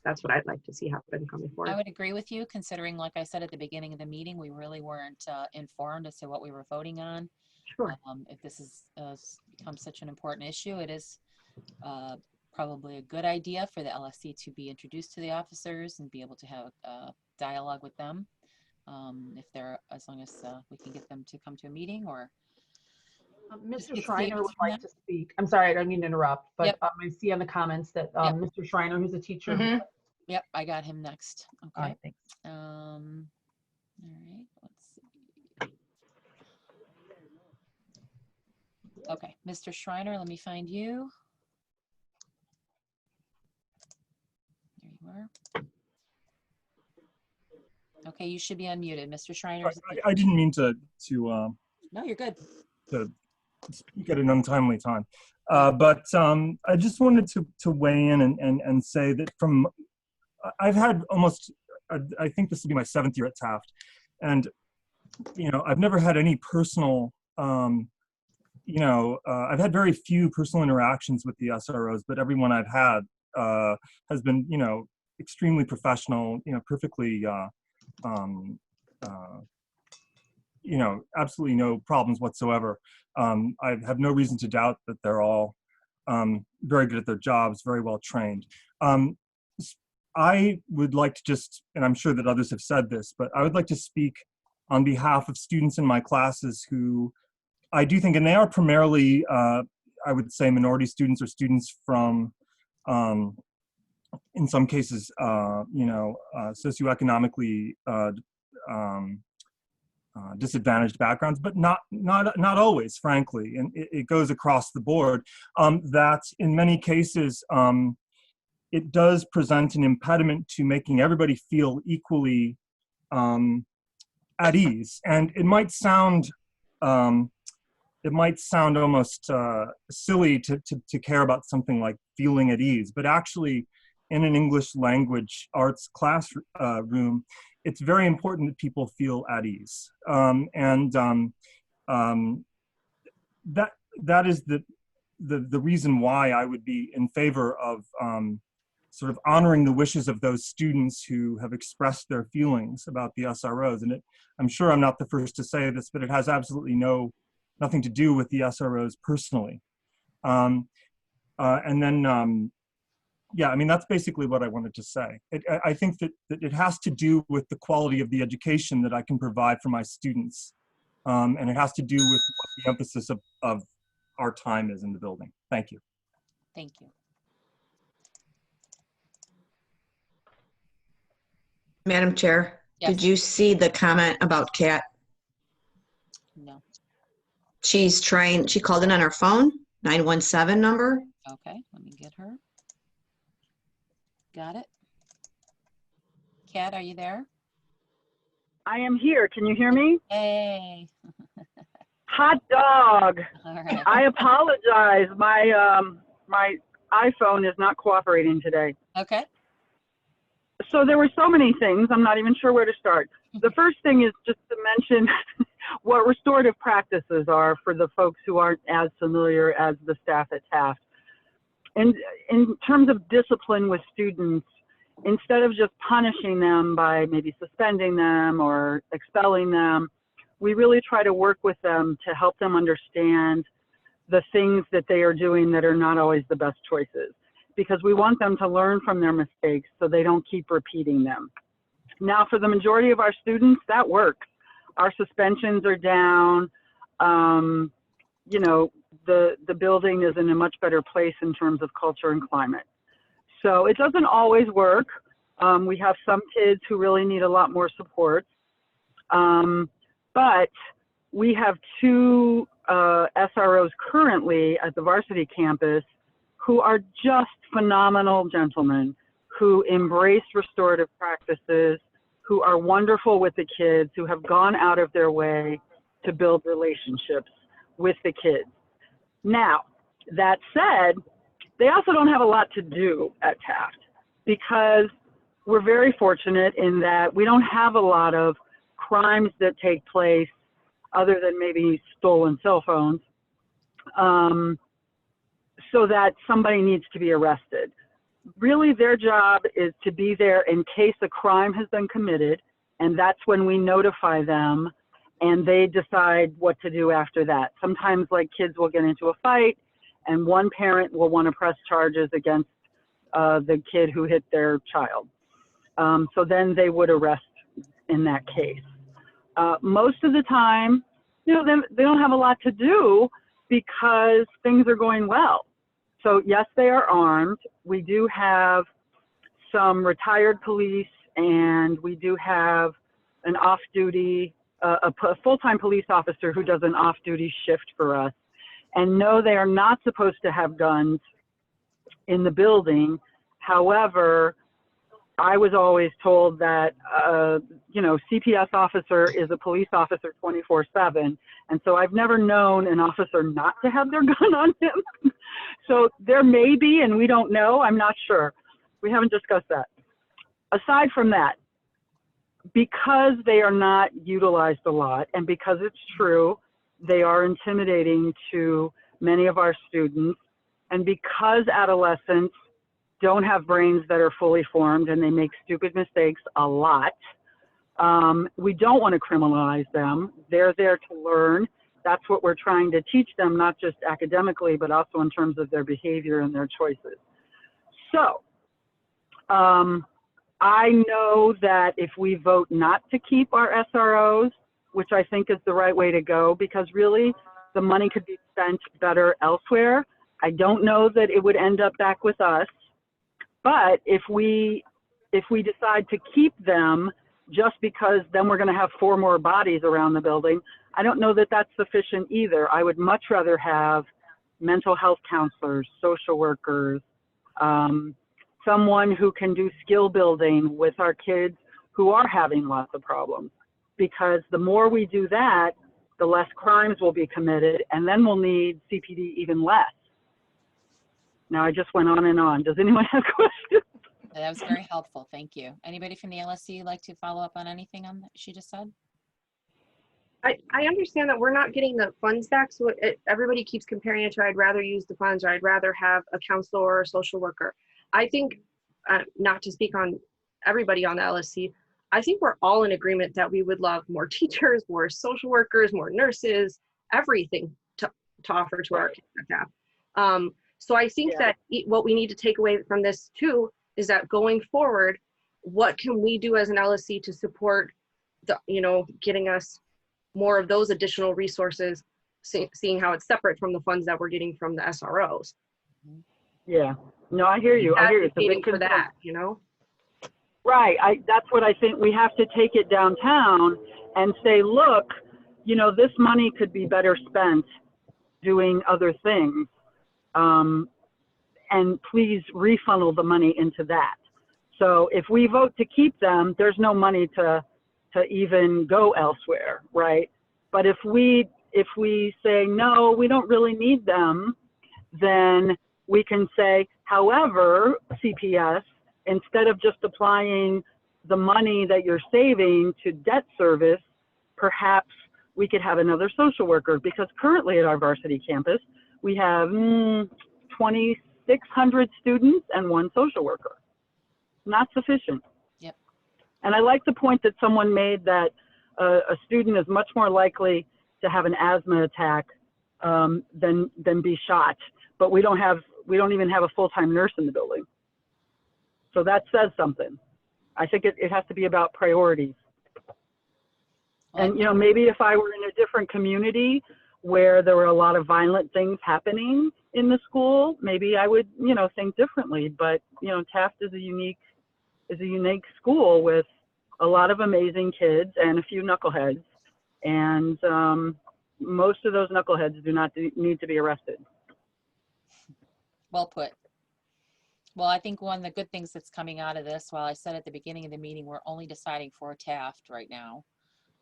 That's what I'd like to see happen coming forward. I would agree with you, considering, like I said at the beginning of the meeting, we really weren't informed as to what we were voting on. Sure. If this is become such an important issue, it is probably a good idea for the LSC to be introduced to the officers and be able to have a dialogue with them. If they're, as long as we can get them to come to a meeting or. Mr. Schreiner would like to speak. I'm sorry, I don't mean to interrupt, but Yep. I see on the comments that Yep. Mr. Schreiner, who's a teacher. Mhm. Yep, I got him next. Okay. All right, thanks. All right, let's see. Okay, Mr. Schreiner, let me find you. There you are. Okay, you should be unmuted, Mr. Schreiner. I didn't mean to No, you're good. to speak at an untimely time, but I just wanted to weigh in and say that I've had almost, I think this will be my 7th year at Taft, and I've never had any personal, I've had very few personal interactions with the SROs, but everyone I've had has been extremely professional, perfectly you know, absolutely no problems whatsoever. I have no reason to doubt that they're all very good at their jobs, very well trained. I would like to just, and I'm sure that others have said this, but I would like to speak on behalf of students in my classes who I do think, and they are primarily, I would say, minority students or students from, in some cases, you know, socioeconomically disadvantaged backgrounds, but not always, frankly, and it goes across the board. That in many cases, it does present an impediment to making everybody feel equally at ease, and it might sound almost silly to care about something like feeling at ease, but actually, in an English language arts classroom, it's very important that people feel at ease, that is the reason why I would be in favor of sort of honoring the wishes of those students who have expressed their feelings about the SROs. And I'm sure I'm not the first to say this, but it has absolutely nothing to do with the SROs personally. Yeah, I mean, that's basically what I wanted to say. I think that it has to do with the quality of the education that I can provide for my students. And it has to do with what the emphasis of our time is in the building. Thank you. Thank you. Madam Chair, Yes. did you see the comment about Kat? No. She called in on her phone, 917 number. Okay, let me get her. Got it. Kat, are you there? I am here. Can you hear me? Hey. Hot dog. All right. I apologize. My iPhone is not cooperating today. Okay. So there were so many things. I'm not even sure where to start. The first thing is just to mention what restorative practices are for the folks who aren't as familiar as the staff at Taft. And in terms of discipline with students, instead of just punishing them by maybe suspending them or expelling them, we really try to work with them to help them understand the things that they are doing that are not always the best choices, because we want them to learn from their mistakes so they don't keep repeating them. Now, for the majority of our students, that works. Our suspensions are down. You know, the building is in a much better place in terms of culture and climate. So it doesn't always work. We have some kids who really need a lot more support. But we have two SROs currently at the varsity campus who are just phenomenal gentlemen who embrace restorative practices, who are wonderful with the kids, who have gone out of their way to build relationships with the kids. Now, that said, they also don't have a lot to do at Taft because we're very fortunate in that we don't have a lot of crimes that take place other than maybe stolen cell phones, so that somebody needs to be arrested. Really, their job is to be there in case a crime has been committed, and that's when we notify them and they decide what to do after that. Sometimes, like, kids will get into a fight and one parent will want to press charges against the kid who hit their child. So then they would arrest in that case. Most of the time, you know, they don't have a lot to do because things are going well. So yes, they are armed. We do have some retired police, and we do have an off-duty, a full-time police officer who does an off-duty shift for us. And no, they are not supposed to have guns in the building. However, I was always told that, you know, CPS officer is a police officer 24/7. And so I've never known an officer not to have their gun on him. So there may be, and we don't know, I'm not sure. We haven't discussed that. Aside from that, because they are not utilized a lot, and because it's true, they are intimidating to many of our students, and because adolescents don't have brains that are fully formed and they make stupid mistakes a lot, We don't want to criminalize them. They're there to learn. That's what we're trying to teach them, not just academically, but also in terms of their behavior and their choices. So I know that if we vote not to keep our SROs, which I think is the right way to go, because really the money could be spent better elsewhere. I don't know that it would end up back with us, but if we decide to keep them just because then we're going to have 4 more bodies around the building, I don't know that that's sufficient either. I would much rather have mental health counselors, social workers, someone who can do skill building with our kids who are having lots of problems. Because the more we do that, the less crimes will be committed, and then we'll need CPD even less. Now I just went on and on. Does anyone have questions? That was very helpful. Thank you. Anybody from the LSC like to follow up on anything on that she just said? I understand that we're not getting the funds back, so everybody keeps comparing it to I'd rather use the funds or I'd rather have a counselor or a social worker. I think, not to speak on everybody on the LSC, I think we're all in agreement that we would love more teachers, more social workers, more nurses, everything to offer to our kids at Taft. So I think that what we need to take away from this too is that going forward, what can we do as an LSC to support the, getting us more of those additional resources, seeing how it's separate from the funds that we're getting from the SROs. Yeah, no, I hear you. I hear you. It's a big for that, Right. That's what I think. We have to take it downtown and say, look, this money could be better spent doing other things. And please refunnel the money into that. So if we vote to keep them, there's no money to even go elsewhere, right? But if we say, no, we don't really need them, then we can say, however, CPS, instead of just applying the money that you're saving to debt service, perhaps we could have another social worker, because currently at our varsity campus, we have 2,600 students and 1 social worker. Not sufficient. Yep. And I like the point that someone made that a student is much more likely to have an asthma attack than be shot. But we don't even have a full-time nurse in the building. So that says something. I think it has to be about priorities. And maybe if I were in a different community where there were a lot of violent things happening in the school, maybe I would, think differently. But Taft is a unique school with a lot of amazing kids and a few knuckleheads, and most of those knuckleheads do not need to be arrested. Well put. Well, I think one of the good things that's coming out of this, while I said at the beginning of the meeting, we're only deciding for Taft right now.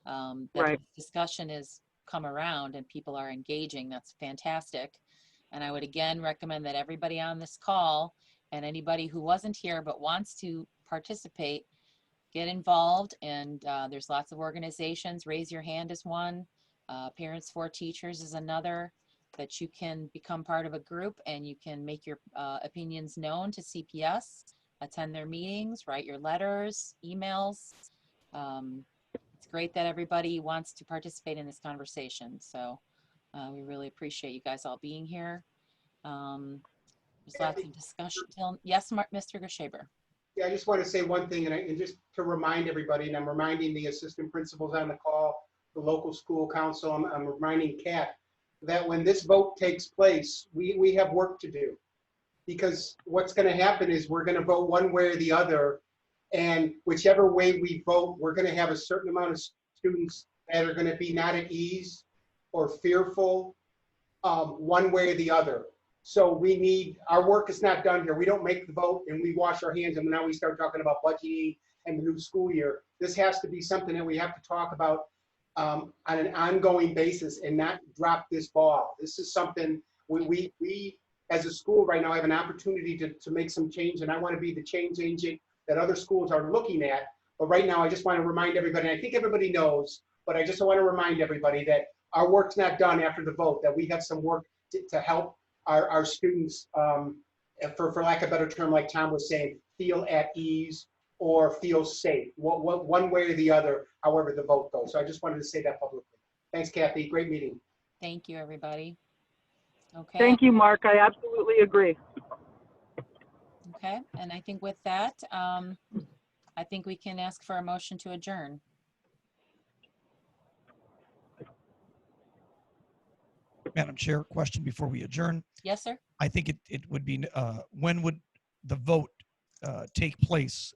That discussion has come around and people are engaging. That's fantastic. And I would again recommend that everybody on this call and anybody who wasn't here but wants to participate, get involved. And there's lots of organizations. Raise Your Hand is one. Parents for Teachers is another. That you can become part of a group and you can make your opinions known to CPS, attend their meetings, write your letters, emails. It's great that everybody wants to participate in this conversation. So we really appreciate you guys all being here. There's lots of discussion. Yes, Mr. Gershaber. Yeah, I just want to say one thing, and just to remind everybody, and I'm reminding the assistant principals on the call, the local school council, I'm reminding Kat, that when this vote takes place, we have work to do, because what's going to happen is we're going to vote one way or the other, and whichever way we vote, we're going to have a certain amount of students that are going to be not at ease or fearful one way or the other. So our work is not done here. We don't make the vote and we wash our hands and now we start talking about budgeting and the new school year. This has to be something that we have to talk about on an ongoing basis and not drop this ball. This is something we as a school right now have an opportunity to make some change, and I want to be the change agent that other schools are looking at. But right now I just want to remind everybody, and I think everybody knows, but I just want to remind everybody that our work's not done after the vote, that we have some work to help our students, for lack of a better term, like Tom was saying, feel at ease, or feels safe, one way or the other, however the vote goes. So I just wanted to say that publicly. Thanks, Kathy. Great meeting. Thank you, everybody. Okay. Thank you, Mark. I absolutely agree. Okay, and I think with that, I think we can ask for a motion to adjourn. Madam Chair, question before we adjourn. Yes, sir. I think it would be, when would the vote take place?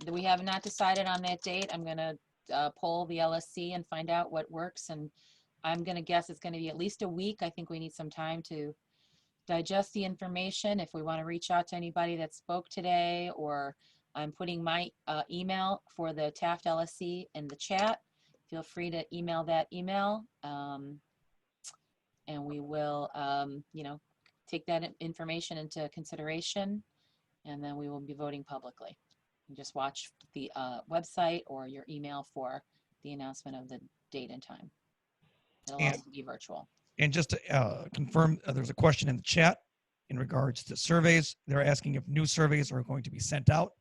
We have not decided on that date. I'm gonna poll the LSC and find out what works, and I'm gonna guess it's gonna be at least a week. I think we need some time to digest the information. If we want to reach out to anybody that spoke today, or I'm putting my email for the Taft LSC in the chat. Feel free to email that email, and we will, you know, take that information into consideration, and then we will be voting publicly. You just watch the website or your email for the announcement of the date and time. It'll also be virtual. And just to confirm, there's a question in the chat in regards to surveys. They're asking if new surveys are going to be sent out.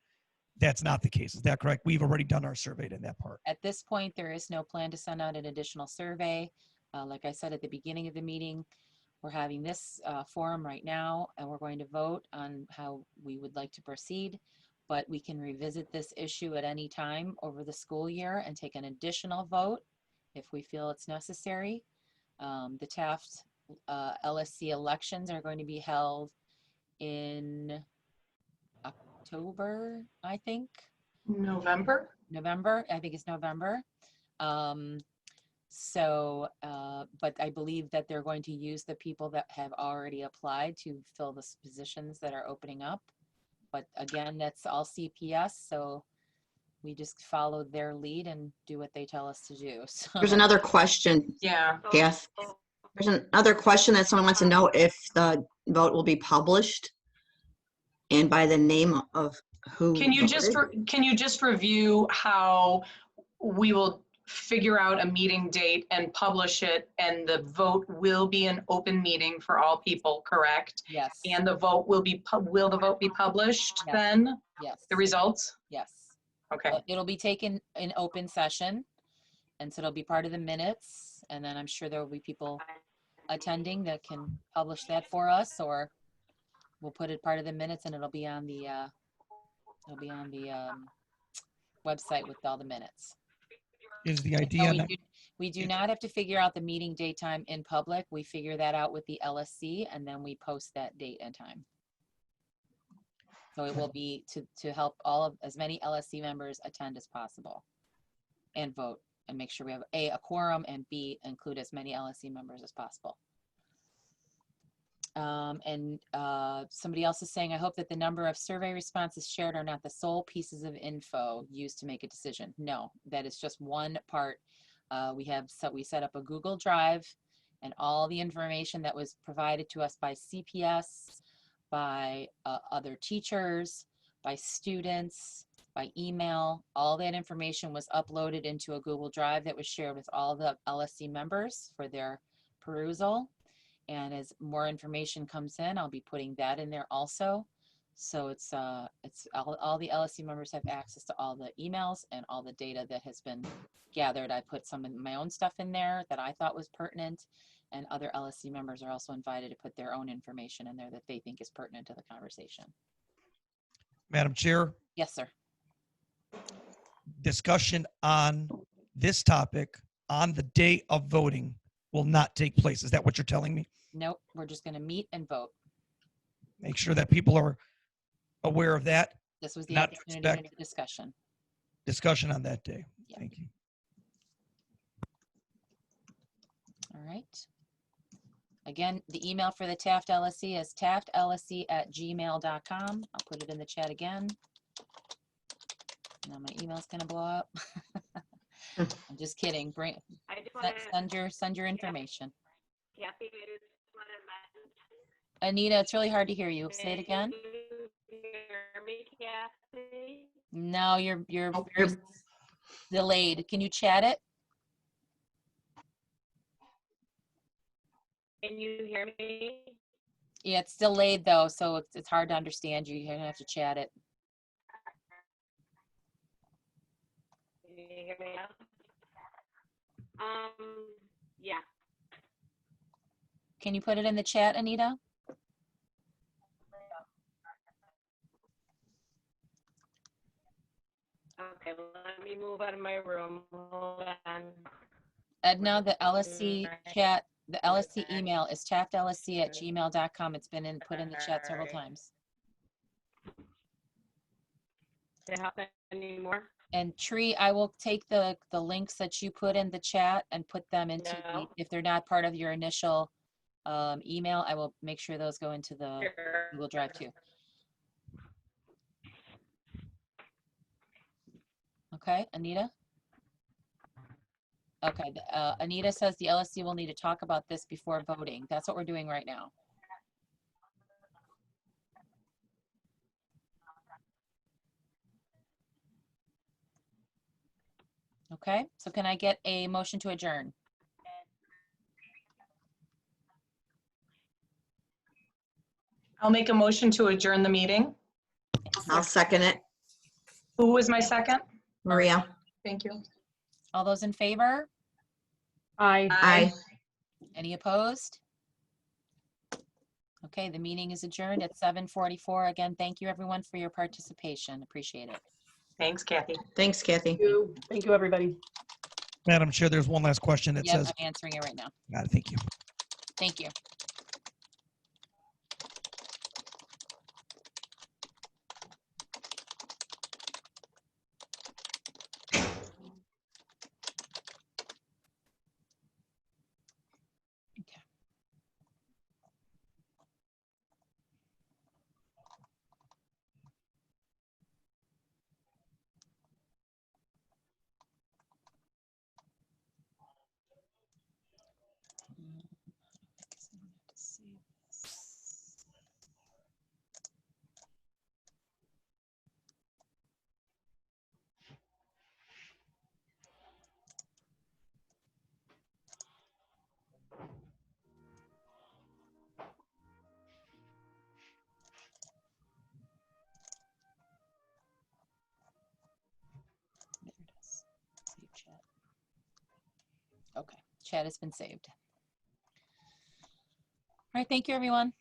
That's not the case. Is that correct? We've already done our survey in that part. At this point, there is no plan to send out an additional survey. Like I said at the beginning of the meeting, we're having this forum right now, and we're going to vote on how we would like to proceed. But we can revisit this issue at any time over the school year and take an additional vote if we feel it's necessary. The Taft LSC elections are going to be held in October, I think. November? November, I think it's November. But I believe that they're going to use the people that have already applied to fill the positions that are opening up. But again, that's all CPS, so we just follow their lead and do what they tell us to do. So. There's another question. Yeah. Kath. There's another question that someone wants to know if the vote will be published and by the name of who. Can you just review how we will figure out a meeting date and publish it, and the vote will be an open meeting for all people, correct? Yes. And the vote will the vote be published then? Yes. The results? Yes. Okay. It'll be taken in open session, and so it'll be part of the minutes, and then I'm sure there will be people attending that can publish that for us, or we'll put it part of the minutes and it'll be on the website with all the minutes. Is the idea So we do not have to figure out the meeting date time in public. We figure that out with the LSC, and then we post that date and time. So it will be to help as many LSC members attend as possible and vote, and make sure we have a quorum, and B, include as many LSC members as possible. Somebody else is saying, I hope that the number of survey responses shared are not the sole pieces of info used to make a decision. No, that is just one part. We set up a Google Drive, and all the information that was provided to us by CPS, by other teachers, by students, by email, all that information was uploaded into a Google Drive that was shared with all the LSC members for their perusal. And as more information comes in, I'll be putting that in there also. So it's all the LSC members have access to all the emails and all the data that has been gathered. I put some of my own stuff in there that I thought was pertinent, and other LSC members are also invited to put their own information in there that they think is pertinent to the conversation. Madam Chair? Yes, sir. Discussion on this topic on the day of voting will not take place. Is that what you're telling me? Nope, we're just going to meet and vote. Make sure that people are aware of that. This was the Not opportunity for the discussion. Discussion on that day. Yeah. Thank you. All right. Again, the email for the Taft LSC is taftlsc@gmail.com. I'll put it in the chat again. Now my email's gonna blow up. I'm just kidding. Send your information. Kathy, Anita, it's really hard to hear you. Say it again. hear me, Kathy? No, you're very delayed. Can you chat it? Can you hear me? Yeah, it's delayed though, so it's hard to understand you. You're gonna have to chat it. you hear me now? Yeah. Can you put it in the chat, Anita? Okay, well, let me move out of my room. Hold on. Edna, the LSC chat, the LSC email is taftlsc@gmail.com. It's been put in the chat several times. Does it happen anymore? And Tree, I will take the links that you put in the chat and put them into No. if they're not part of your initial email, I will make sure those go into the Sure. Google Drive too. Okay, Anita? Okay, Anita says the LSC will need to talk about this before voting. That's what we're doing right now. Okay, so can I get a motion to adjourn? I'll make a motion to adjourn the meeting. I'll second it. Who was my second? Maria. Thank you. All those in favor? Aye. Aye. Any opposed? Okay, the meeting is adjourned at 7:44. Again, thank you everyone for your participation. Appreciate it. Thanks, Kathy. Thanks, Kathy. Thank you, everybody. Madam Chair, there's one last question that Yep, says, I'm answering it right now. got it, thank you. Thank you. There it is. Save chat. Okay, chat has been saved. All right, thank you, everyone.